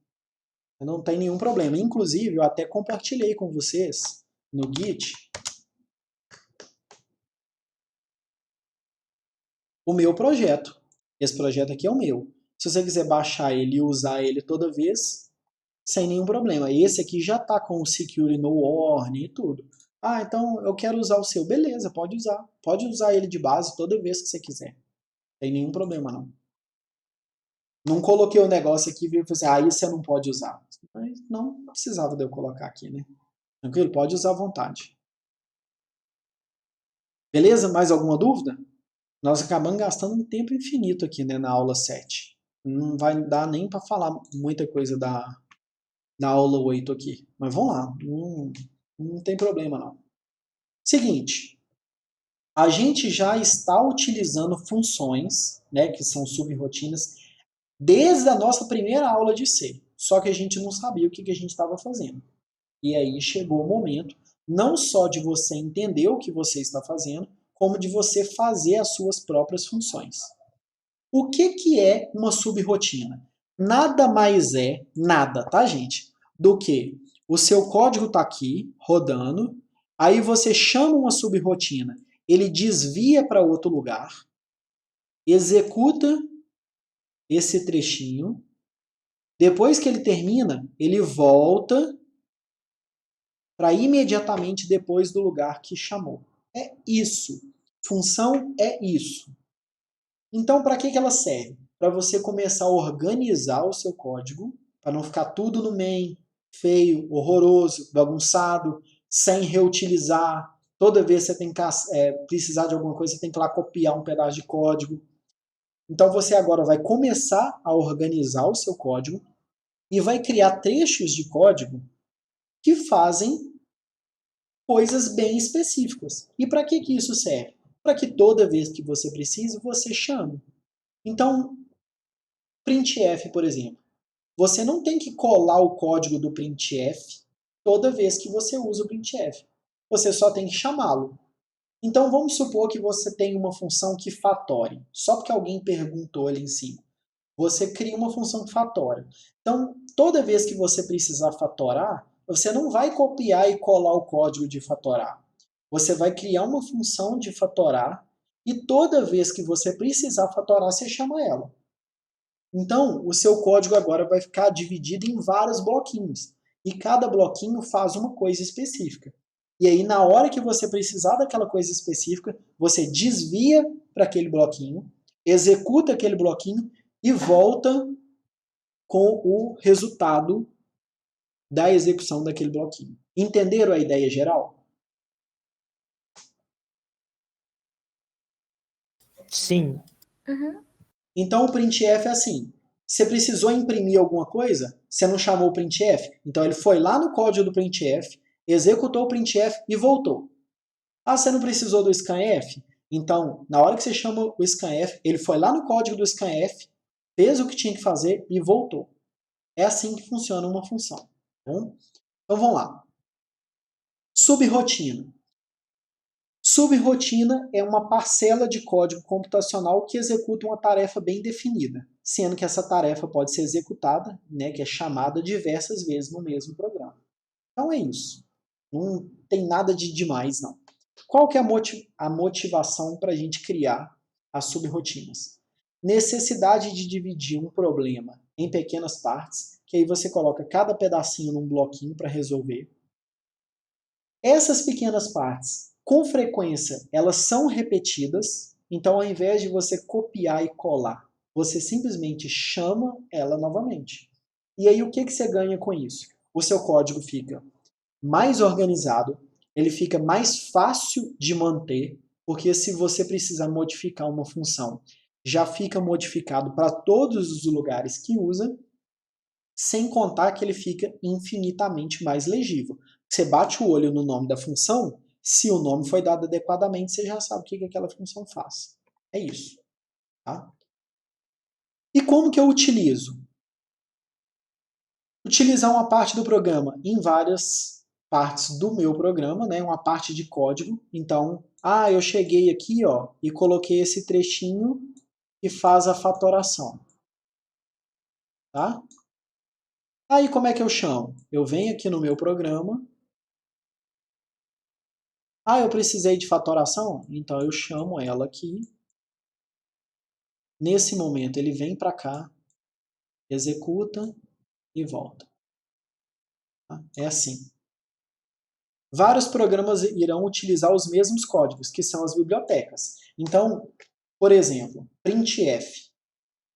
Não tem nenhum problema. Inclusive, eu até compartilhei com vocês no Git o meu projeto. Esse projeto aqui é o meu. Se você quiser baixar ele e usar ele toda vez, sem nenhum problema. Esse aqui já está com o Security No Warning e tudo. Então eu quero usar o seu. Beleza, pode usar. Pode usar ele de base toda vez que você quiser. Não tem nenhum problema, não. Não coloquei o negócio aqui e falei assim, isso você não pode usar. Mas não precisava de eu colocar aqui, né? Tranquilo? Pode usar à vontade. Beleza? Mais alguma dúvida? Nós acabamos gastando um tempo infinito aqui, né, na aula 7. Não vai dar nem para falar muita coisa da aula 8 aqui. Mas vamos lá, não tem problema não. Seguinte, a gente já está utilizando funções, né, que são subrrotinas, desde a nossa primeira aula de C. Só que a gente não sabia o que a gente estava fazendo. E aí chegou o momento, não só de você entender o que você está fazendo, como de você fazer as suas próprias funções. O que é uma subrrotina? Nada mais é, nada, tá, gente? Do que o seu código está aqui, rodando, aí você chama uma subrrotina, ele desvia para outro lugar, executa esse trechinho, depois que ele termina, ele volta para imediatamente depois do lugar que chamou. É isso. Função é isso. Então, para que ela serve? Para você começar a organizar o seu código, para não ficar tudo no main, feio, horroroso, bagunçado, sem reutilizar. Toda vez que você tem que precisar de alguma coisa, você tem que ir lá copiar um pedaço de código. Então, você agora vai começar a organizar o seu código e vai criar trechos de código que fazem coisas bem específicas. E para que isso serve? Para que toda vez que você precise, você chame. Então, printf, por exemplo. Você não tem que colar o código do printf toda vez que você usa o printf. Você só tem que chamá-lo. Então, vamos supor que você tem uma função que fatore. Só porque alguém perguntou ali em cima. Você cria uma função que fatora. Então, toda vez que você precisar fatorar, você não vai copiar e colar o código de fatorar. Você vai criar uma função de fatorar e toda vez que você precisar fatorar, você chama ela. Então, o seu código agora vai ficar dividido em vários bloquinhos. E cada bloquinho faz uma coisa específica. E aí, na hora que você precisar daquela coisa específica, você desvia para aquele bloquinho, executa aquele bloquinho e volta com o resultado da execução daquele bloquinho. Entenderam a ideia geral? Sim. Uhum. Então o printf é assim. Você precisou imprimir alguma coisa? Você não chamou o printf? Então ele foi lá no código do printf, executou o printf e voltou. Ah, você não precisou do scanf? Então, na hora que você chama o scanf, ele foi lá no código do scanf, fez o que tinha que fazer e voltou. É assim que funciona uma função. Tá bom? Então vamos lá. Subrrotina. Subrrotina é uma parcela de código computacional que executa uma tarefa bem definida, sendo que essa tarefa pode ser executada, né, que é chamada diversas vezes no mesmo programa. Então é isso. Não tem nada de demais, não. Qual que é a motivação para a gente criar as subrrotinas? Necessidade de dividir um problema em pequenas partes, que aí você coloca cada pedacinho num bloquinho para resolver. Essas pequenas partes, com frequência, elas são repetidas, então ao invés de você copiar e colar, você simplesmente chama ela novamente. E aí o que você ganha com isso? O seu código fica mais organizado, ele fica mais fácil de manter, porque se você precisar modificar uma função, já fica modificado para todos os lugares que usa, sem contar que ele fica infinitamente mais legível. Você bate o olho no nome da função, se o nome foi dado adequadamente, você já sabe o que aquela função faz. É isso. Tá? E como que eu utilizo? Utilizar uma parte do programa em várias partes do meu programa, né? Uma parte de código. Então, eu cheguei aqui e coloquei esse trechinho que faz a fatoração. Tá? Aí como é que eu chamo? Eu venho aqui no meu programa. Eu precisei de fatoração? Então eu chamo ela aqui. Nesse momento ele vem para cá, executa e volta. É assim. Vários programas irão utilizar os mesmos códigos, que são as bibliotecas. Então, por exemplo, printf.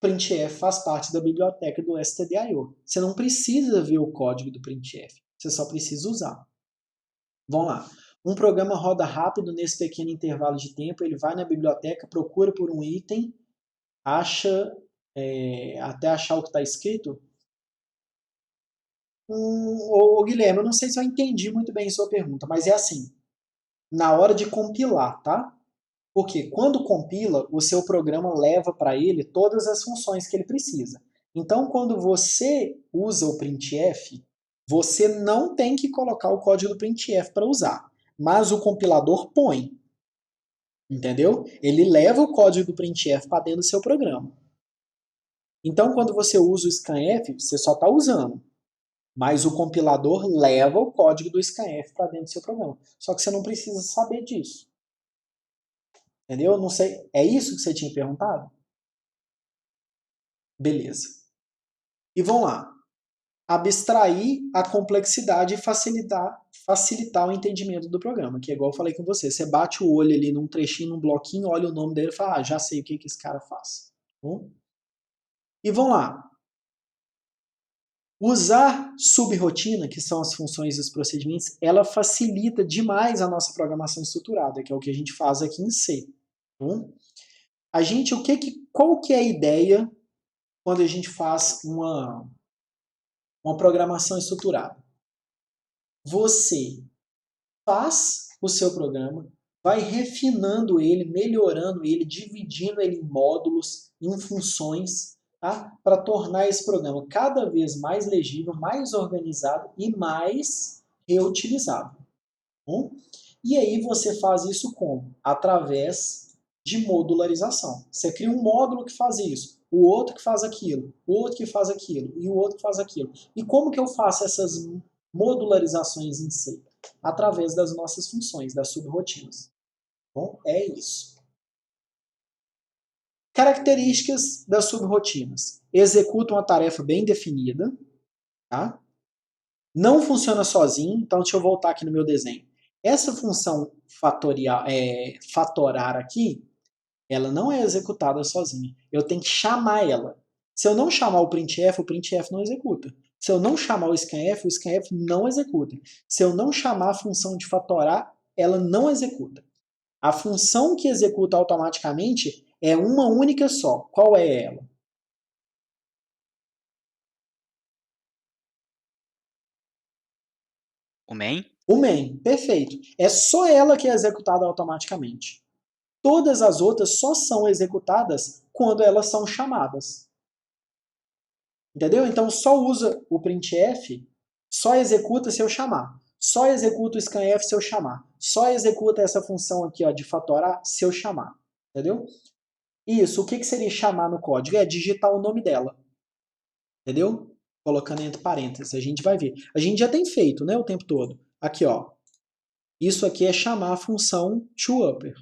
printf faz parte da biblioteca do stdio. Você não precisa ver o código do printf, você só precisa usar. Vamos lá. Um programa roda rápido nesse pequeno intervalo de tempo, ele vai na biblioteca, procura por um item, acha, até achar o que está escrito. Guilherme, eu não sei se eu entendi muito bem a sua pergunta, mas é assim, na hora de compilar, tá? Porque quando compila, o seu programa leva para ele todas as funções que ele precisa. Então, quando você usa o printf, você não tem que colocar o código do printf para usar, mas o compilador põe. Entendeu? Ele leva o código do printf para dentro do seu programa. Então, quando você usa o scanf, você só está usando. Mas o compilador leva o código do scanf para dentro do seu programa. Só que você não precisa saber disso. Entendeu? Não sei. É isso que você tinha perguntado? Beleza. E vamos lá. Abstrair a complexidade e facilitar o entendimento do programa, que é igual eu falei com você. Você bate o olho ali num trechinho, num bloquinho, olha o nome dele e fala, já sei o que esse cara faz. E vamos lá. Usar subrrotina, que são as funções e os procedimentos, ela facilita demais a nossa programação estruturada, que é o que a gente faz aqui em C. Qual que é a ideia quando a gente faz uma programação estruturada? Você faz o seu programa, vai refinando ele, melhorando ele, dividindo ele em módulos, em funções, tá? Para tornar esse programa cada vez mais legível, mais organizado e mais reutilizável. E aí você faz isso como? Através de modularização. Você cria um módulo que faz isso, o outro que faz aquilo, o outro que faz aquilo e o outro que faz aquilo. E como que eu faço essas modularizações em C? Através das nossas funções, das subrrotinas. Bom, é isso. Características das subrrotinas. Executam uma tarefa bem definida. Tá? Não funciona sozinho, então deixa eu voltar aqui no meu desenho. Essa função fatorar aqui, ela não é executada sozinha. Eu tenho que chamar ela. Se eu não chamar o printf não executa. Se eu não chamar o scanf não executa. Se eu não chamar a função de fatorar, ela não executa. A função que executa automaticamente é uma única só. Qual é ela? O main? O main, perfeito. É só ela que é executada automaticamente. Todas as outras só são executadas quando elas são chamadas. Entendeu? Então só usa o printf, só executa se eu chamar. Só executa o scanf se eu chamar. Só executa essa função aqui, ó, de fatorar se eu chamar. Entendeu? Isso, o que seria chamar no código? É digitar o nome dela. Entendeu? Colocando entre parênteses, a gente vai ver. A gente já tem feito, né, o tempo todo. Aqui, ó. Isso aqui é chamar a função toUpper.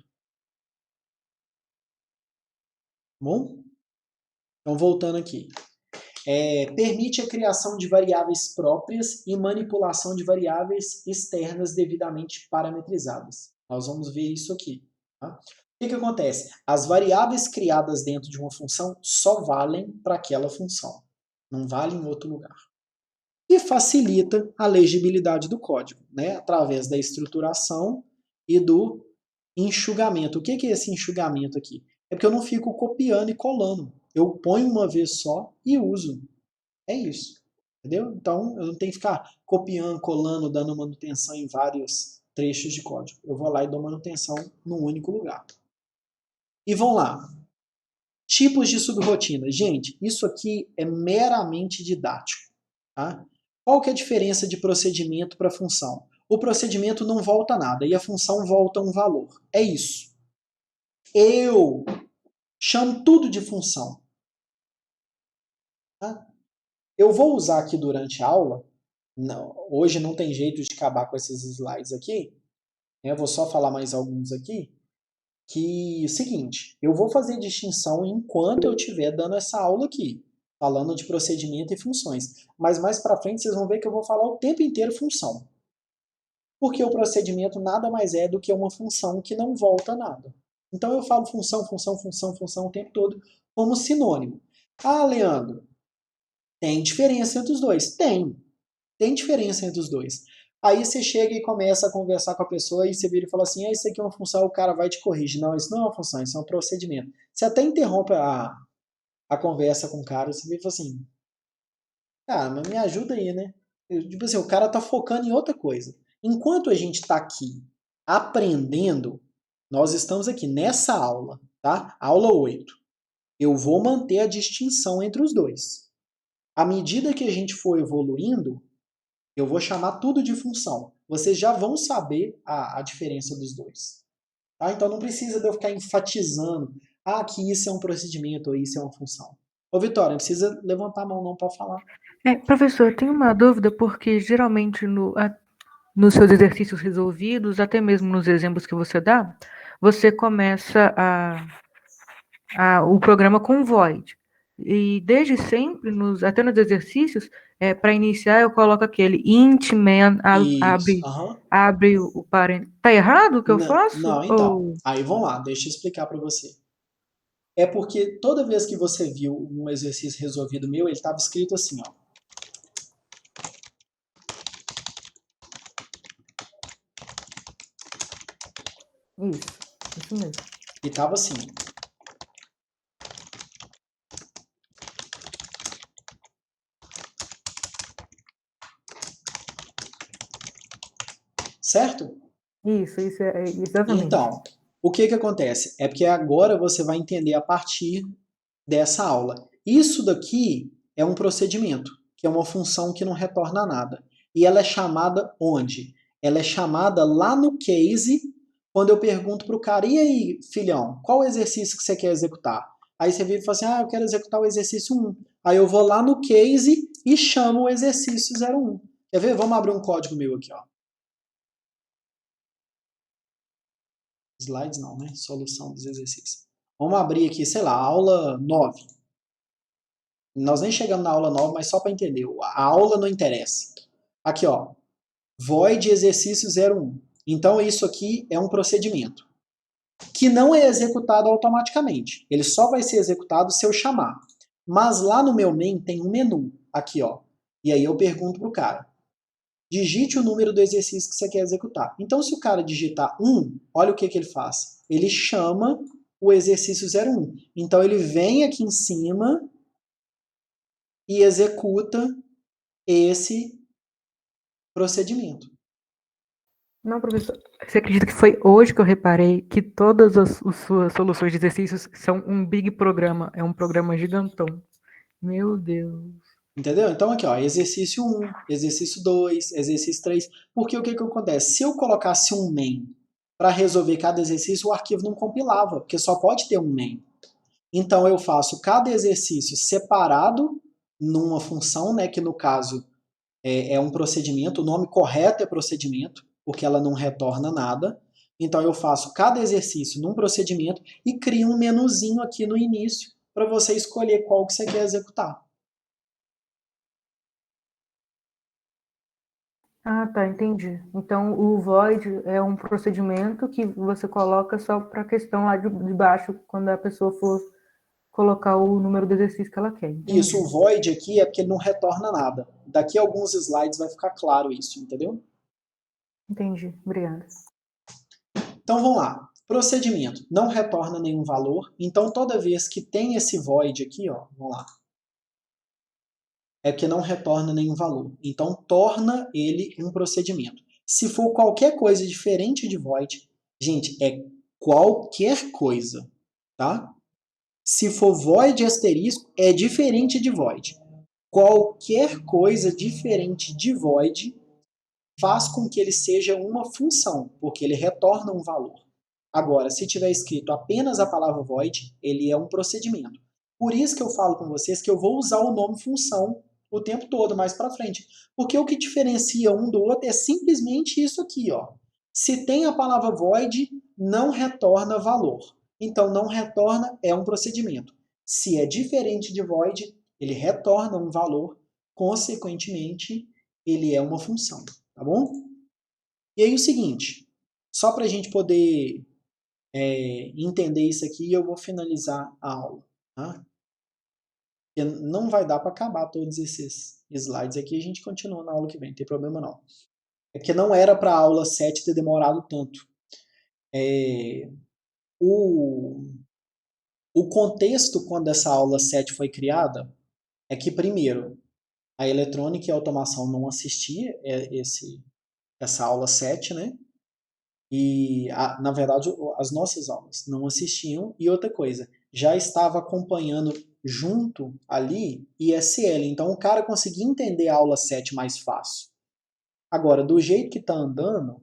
Bom? Então, voltando aqui. Permite a criação de variáveis próprias e manipulação de variáveis externas devidamente parametrizadas. Nós vamos ver isso aqui. Tá? O que acontece? As variáveis criadas dentro de uma função só valem para aquela função. Não valem em outro lugar. E facilita a legibilidade do código, né? Através da estruturação e do enxugamento. O que é esse enxugamento aqui? É porque eu não fico copiando e colando. Eu ponho uma vez só e uso. É isso. Entendeu? Então, eu não tenho que ficar copiando, colando, dando manutenção em vários trechos de código. Eu vou lá e dou manutenção num único lugar. E vamos lá. Tipos de subrrotina. Gente, isso aqui é meramente didático. Tá? Qual que é a diferença de procedimento para função? O procedimento não volta nada e a função volta um valor. É isso. Eu chamo tudo de função. Tá? Eu vou usar aqui durante a aula, hoje não tem jeito de acabar com esses slides aqui, eu vou só falar mais alguns aqui, que é o seguinte, eu vou fazer distinção enquanto eu estiver dando essa aula aqui, falando de procedimento e funções, mas mais para frente vocês vão ver que eu vou falar o tempo inteiro função, porque o procedimento nada mais é do que uma função que não volta nada. Então eu falo função o tempo todo como sinônimo. Ah, Leandro, tem diferença entre os dois? Tem diferença entre os dois. Aí você chega e começa a conversar com a pessoa e você vira e fala assim, isso aqui é uma função, o cara vai te corrigir. Não, isso não é uma função, isso é um procedimento. Você até interrompe a conversa com o cara, você vira e fala assim, cara, mas me ajuda aí, né? Tipo assim, o cara tá focando em outra coisa. Enquanto a gente tá aqui aprendendo, nós estamos aqui nessa aula, tá? Aula 8. Eu vou manter a distinção entre os dois. À medida que a gente for evoluindo, eu vou chamar tudo de função. Vocês já vão saber a diferença dos dois. Tá? Então não precisa de eu ficar enfatizando que isso é um procedimento ou isso é uma função. Ô, Vitória, não precisa levantar a mão não para falar. Professor, eu tenho uma dúvida, porque geralmente nos seus exercícios resolvidos, até mesmo nos exemplos que você dá, você começa o programa com void. E desde sempre, até nos exercícios, para iniciar, eu coloco aquele int man, abre o parênteses. Tá errado o que eu faço? Não, então. Aí vamos lá, deixa eu explicar para você. É porque toda vez que você viu um exercício resolvido meu, ele estava escrito assim, ó. Isso mesmo. E estava assim. Certo? Isso é exatamente. Então, o que acontece? É porque agora você vai entender a partir dessa aula. Isso daqui é um procedimento, que é uma função que não retorna nada. E ela é chamada onde? Ela é chamada lá no case, quando eu pergunto para o cara, e aí, filhão, qual exercício que você quer executar? Aí você vira e fala assim, eu quero executar o exercício 1. Aí eu vou lá no case e chamo o exercício 01. Quer ver? Vamos abrir um código meu aqui, ó. Slides não, né? Solução dos exercícios. Vamos abrir aqui, sei lá, aula 9. Nós nem chegamos na aula 9, mas só para entender. A aula não interessa. Aqui, ó. Void exercício 01. Então, isso aqui é um procedimento que não é executado automaticamente. Ele só vai ser executado se eu chamar. Mas lá no meu main tem um menu. Aqui, ó. E aí eu pergunto pro cara. Digite o número do exercício que você quer executar. Então, se o cara digitar 1, olha o que ele faz. Ele chama o exercício 01. Então, ele vem aqui em cima e executa esse procedimento. Não, professor. Você acredita que foi hoje que eu reparei que todas as suas soluções de exercícios são um big programa? É um programa gigantão. Meu Deus. Entendeu? Então aqui, ó, exercício 1, exercício 2, exercício 3. Porque o que acontece? Se eu colocasse um main para resolver cada exercício, o arquivo não compilava, porque só pode ter um main. Então eu faço cada exercício separado numa função, né, que no caso é um procedimento, o nome correto é procedimento, porque ela não retorna nada. Então eu faço cada exercício num procedimento e crio um menuzinho aqui no início para você escolher qual que você quer executar. Tá, entendi. Então, o void é um procedimento que você coloca só para a questão lá de baixo, quando a pessoa for colocar o número do exercício que ela quer. Entendi. Isso, o void aqui é porque ele não retorna nada. Daqui a alguns slides vai ficar claro isso, entendeu? Entendi, obrigada. Então, vamos lá. Procedimento. Não retorna nenhum valor. Então, toda vez que tem esse void aqui, ó, vamos lá. É que não retorna nenhum valor. Então, torna ele um procedimento. Se for qualquer coisa diferente de void, gente, é qualquer coisa, tá? Se for void asterisco, é diferente de void. Qualquer coisa diferente de void faz com que ele seja uma função, porque ele retorna um valor. Agora, se tiver escrito apenas a palavra void, ele é um procedimento. Por isso que eu falo com vocês que eu vou usar o nome função o tempo todo, mais para frente. Porque o que diferencia um do outro é simplesmente isso aqui, ó. Se tem a palavra void, não retorna valor. Então, não retorna é um procedimento. Se é diferente de void, ele retorna um valor, consequentemente, ele é uma função, tá bom? E aí o seguinte, só para a gente poder entender isso aqui, eu vou finalizar a aula, tá? Porque não vai dar para acabar todos esses slides aqui, a gente continua na aula que vem, não tem problema não. É que não era para a aula 7 ter demorado tanto. O contexto quando essa aula 7 foi criada é que, primeiro, a eletrônica e a automação não assistia essa aula 7, né? E, na verdade, as nossas aulas não assistiam. E outra coisa, já estava acompanhando junto ali ISL. Então, o cara conseguia entender a aula 7 mais fácil. Agora, do jeito que está andando,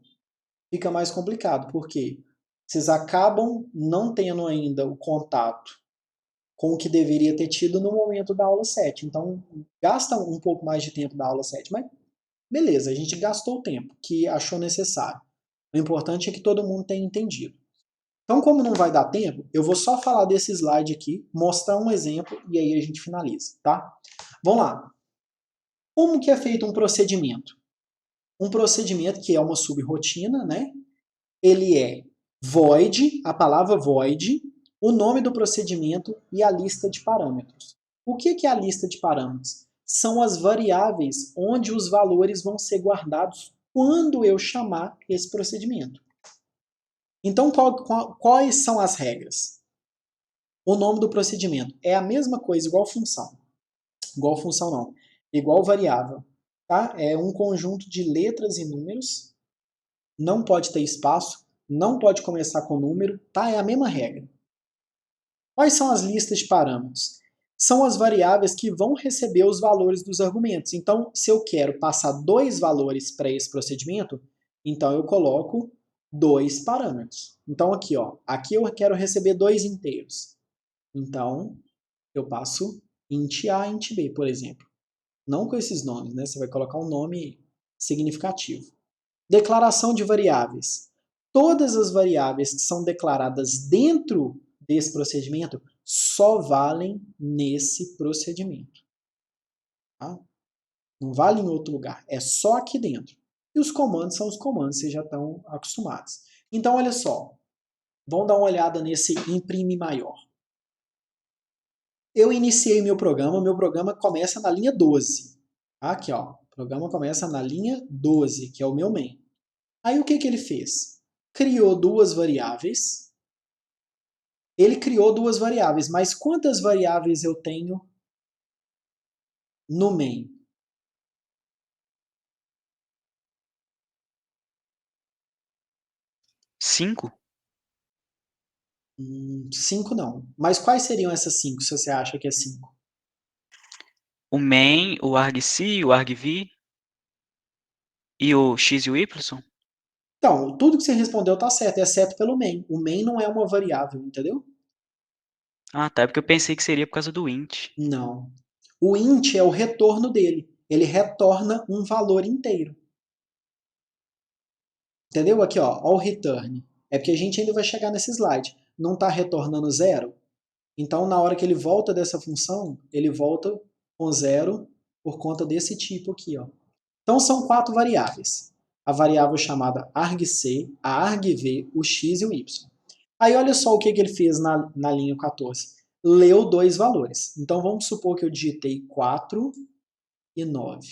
fica mais complicado. Por quê? Vocês acabam não tendo ainda o contato com o que deveria ter tido no momento da aula 7. Então, gasta um pouco mais de tempo da aula 7. Mas, beleza, a gente gastou o tempo que achou necessário. O importante é que todo mundo tenha entendido. Então, como não vai dar tempo, eu vou só falar desse slide aqui, mostrar um exemplo e aí a gente finaliza, tá? Vamos lá. Como que é feito um procedimento? Um procedimento que é uma subrotina, né? Ele é void, a palavra void, o nome do procedimento e a lista de parâmetros. O que é a lista de parâmetros? São as variáveis onde os valores vão ser guardados quando eu chamar esse procedimento. Então, quais são as regras? O nome do procedimento é a mesma coisa, igual função. Igual função não, igual variável. Tá? É um conjunto de letras e números, não pode ter espaço, não pode começar com número, tá? É a mesma regra. Quais são as listas de parâmetros? São as variáveis que vão receber os valores dos argumentos. Então, se eu quero passar 2 valores para esse procedimento, então eu coloco 2 parâmetros. Então aqui, ó, aqui eu quero receber 2 inteiros. Então, eu passo int A, int B, por exemplo. Não com esses nomes, né? Você vai colocar um nome significativo. Declaração de variáveis. Todas as variáveis que são declaradas dentro desse procedimento só valem nesse procedimento. Tá? Não vale em outro lugar, é só aqui dentro. E os comandos são os comandos, vocês já estão acostumados. Então, olha só, vamos dar uma olhada nesse imprime maior. Eu iniciei meu programa começa na linha 12. Aqui, ó, o programa começa na linha 12, que é o meu main. Aí o que ele fez? Criou 2 variáveis. Ele criou 2 variáveis, mas quantas variáveis eu tenho no main? Cinco? 5 não. Mas quais seriam essas 5, se você acha que é 5? O main, o argc, o argv e o x e o y? Então, tudo que você respondeu está certo, exceto pelo main. O main não é uma variável, entendeu? Ah, tá. É porque eu pensei que seria por causa do int. Não. O int é o retorno dele. Ele retorna um valor inteiro. Entendeu? Aqui, ó o return. É porque a gente ainda vai chegar nesse slide. Não está retornando 0? Então, na hora que ele volta dessa função, ele volta com 0 por conta desse tipo aqui, ó. Então, são 4 variáveis. A variável chamada argc, a argv, o x e o y. Aí, olha só o que ele fez na linha 14. Leu 2 valores. Então, vamos supor que eu digitei 4 e 9.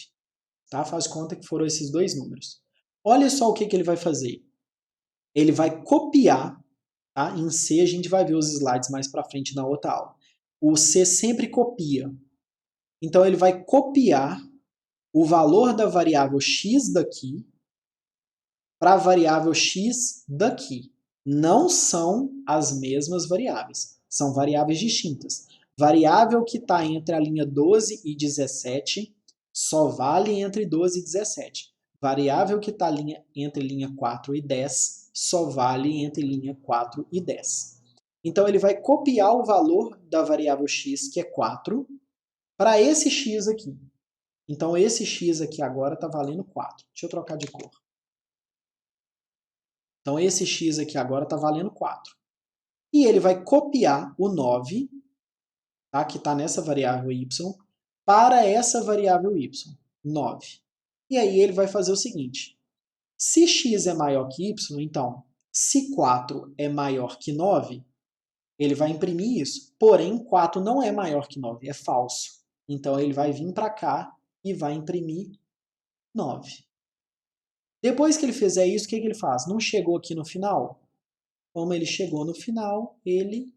Tá? Faz conta que foram esses 2 números. Olha só o que ele vai fazer. Ele vai copiar, tá? Em C a gente vai ver os slides mais para frente na outra aula. O C sempre copia. Então ele vai copiar o valor da variável x daqui para a variável x daqui. Não são as mesmas variáveis. São variáveis distintas. Variável que está entre a linha 12 e 17 só vale entre 12 e 17. Variável que está entre linha 4 e 10 só vale entre linha 4 e 10. Então, ele vai copiar o valor da variável x, que é 4, para esse x aqui. Então, esse x aqui agora está valendo 4. Deixa eu trocar de cor. Então, esse x aqui agora está valendo 4. E ele vai copiar o 9, tá, que está nessa variável y, para essa variável y, 9. E aí ele vai fazer o seguinte. Se x é maior que y, então, se 4 é maior que 9, Ele vai imprimir isso. Porém, 4 não é maior que 9, é falso. Então, ele vai vir para cá e vai imprimir 9. Depois que ele fizer isso, o que ele faz? Não chegou aqui no final? Como ele chegou no final, ele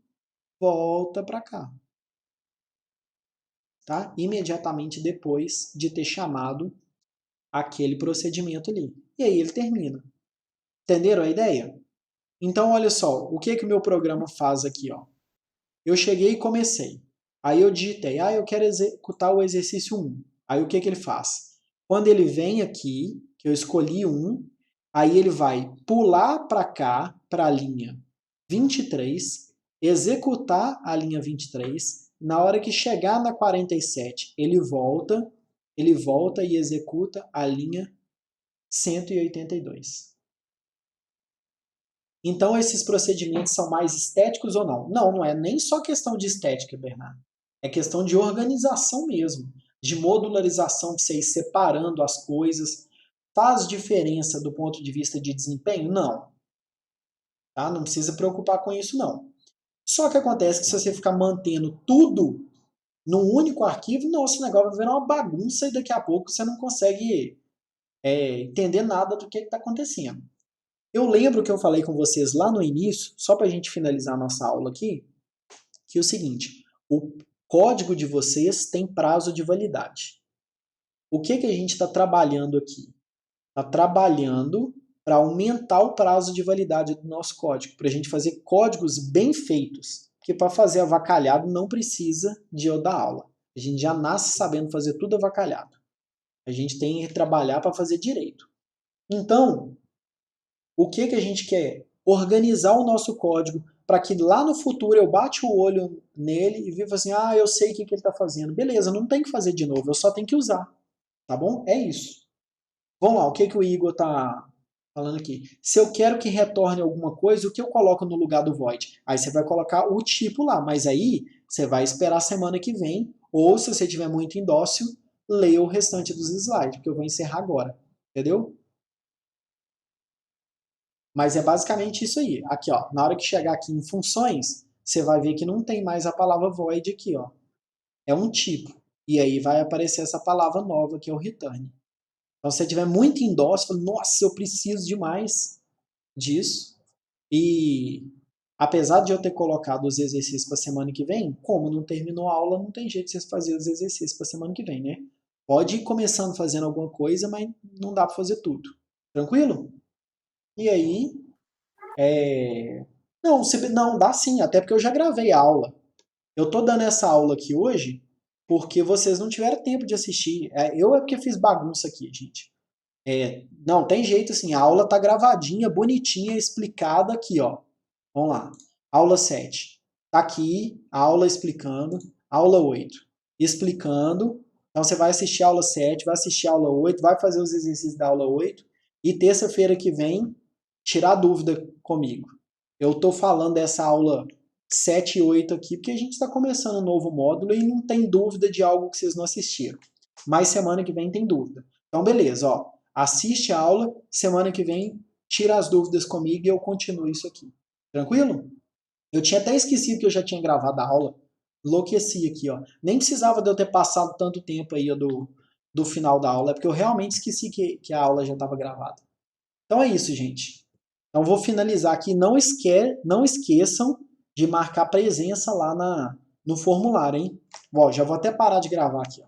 volta para cá. Tá? Imediatamente depois de ter chamado aquele procedimento ali. E aí ele termina. Entenderam a ideia? Então, olha só, o que o meu programa faz aqui? Ó? Eu cheguei e comecei. Aí eu digitei, eu quero executar o exercício 1. Aí o que ele faz? Quando ele vem aqui, que eu escolhi 1, aí ele vai pular para cá, para a linha 23, executar a linha 23. Na hora que chegar na 47, ele volta e executa a linha 182. Então, esses procedimentos são mais estéticos ou não? Não, não é nem só questão de estética, Bernardo. É questão de organização mesmo, de modularização, de você ir separando as coisas. Faz diferença do ponto de vista de desempenho? Não. Tá? Não precisa preocupar com isso, não. Só que acontece que se você ficar mantendo tudo num único arquivo, nosso negócio vai virar uma bagunça e daqui a pouco você não consegue entender nada do que está acontecendo. Eu lembro que eu falei com vocês lá no início, só para a gente finalizar a nossa aula aqui, que é o seguinte, o código de vocês tem prazo de validade. O que a gente está trabalhando aqui? Está trabalhando para aumentar o prazo de validade do nosso código, para a gente fazer códigos bem feitos, porque para fazer avacalhado não precisa de eu dar aula. A gente já nasce sabendo fazer tudo avacalhado. A gente tem que trabalhar para fazer direito. Então, o que a gente quer? Organizar o nosso código para que lá no futuro eu bate o olho nele e viva assim, eu sei o que ele está fazendo. Beleza, não tem que fazer de novo, eu só tenho que usar. Tá bom? É isso. Vamos lá, o que o Igor está falando aqui? Se eu quero que retorne alguma coisa, o que eu coloco no lugar do void? Aí você vai colocar o tipo lá, mas aí você vai esperar a semana que vem, ou se você tiver muito indócil, leia o restante dos slides, porque eu vou encerrar agora. Entendeu? Mas é basicamente isso aí. Aqui, ó, na hora que chegar aqui em funções, você vai ver que não tem mais a palavra void aqui, ó. É um tipo. E aí vai aparecer essa palavra nova, que é o return. Então, se você tiver muito indócil, fala, nossa, eu preciso demais disso. E apesar de eu ter colocado os exercícios para a semana que vem, como não terminou a aula, não tem jeito de vocês fazerem os exercícios para a semana que vem, né? Pode ir começando fazendo alguma coisa, mas não dá para fazer tudo. Tranquilo? E aí, não, dá sim, até porque eu já gravei a aula. Eu tô dando essa aula aqui hoje porque vocês não tiveram tempo de assistir. Eu é porque fiz bagunça aqui, gente. Não, tem jeito assim, a aula tá gravadinha, bonitinha, explicada aqui, ó. Vamos lá. Aula 7. Tá aqui, a aula explicando. Aula 8. Explicando. Então você vai assistir a aula 7, vai assistir a aula 8, vai fazer os exercícios da aula 8. E terça-feira que vem, tirar dúvida comigo. Eu estou falando dessa aula 7 e 8 aqui porque a gente está começando um novo módulo e não tem dúvida de algo que vocês não assistiram. Mas semana que vem tem dúvida. Então, beleza, ó. Assiste a aula, semana que vem tira as dúvidas comigo e eu continuo isso aqui. Tranquilo? Eu tinha até esquecido que eu já tinha gravado a aula. Enlouqueci aqui, ó. Nem precisava de eu ter passado tanto tempo aí do final da aula, é porque eu realmente esqueci que a aula já estava gravada. Então é isso, gente. Então vou finalizar aqui. Não esqueçam de marcar presença lá no formulário, hein? Ó, já vou até parar de gravar aqui, ó.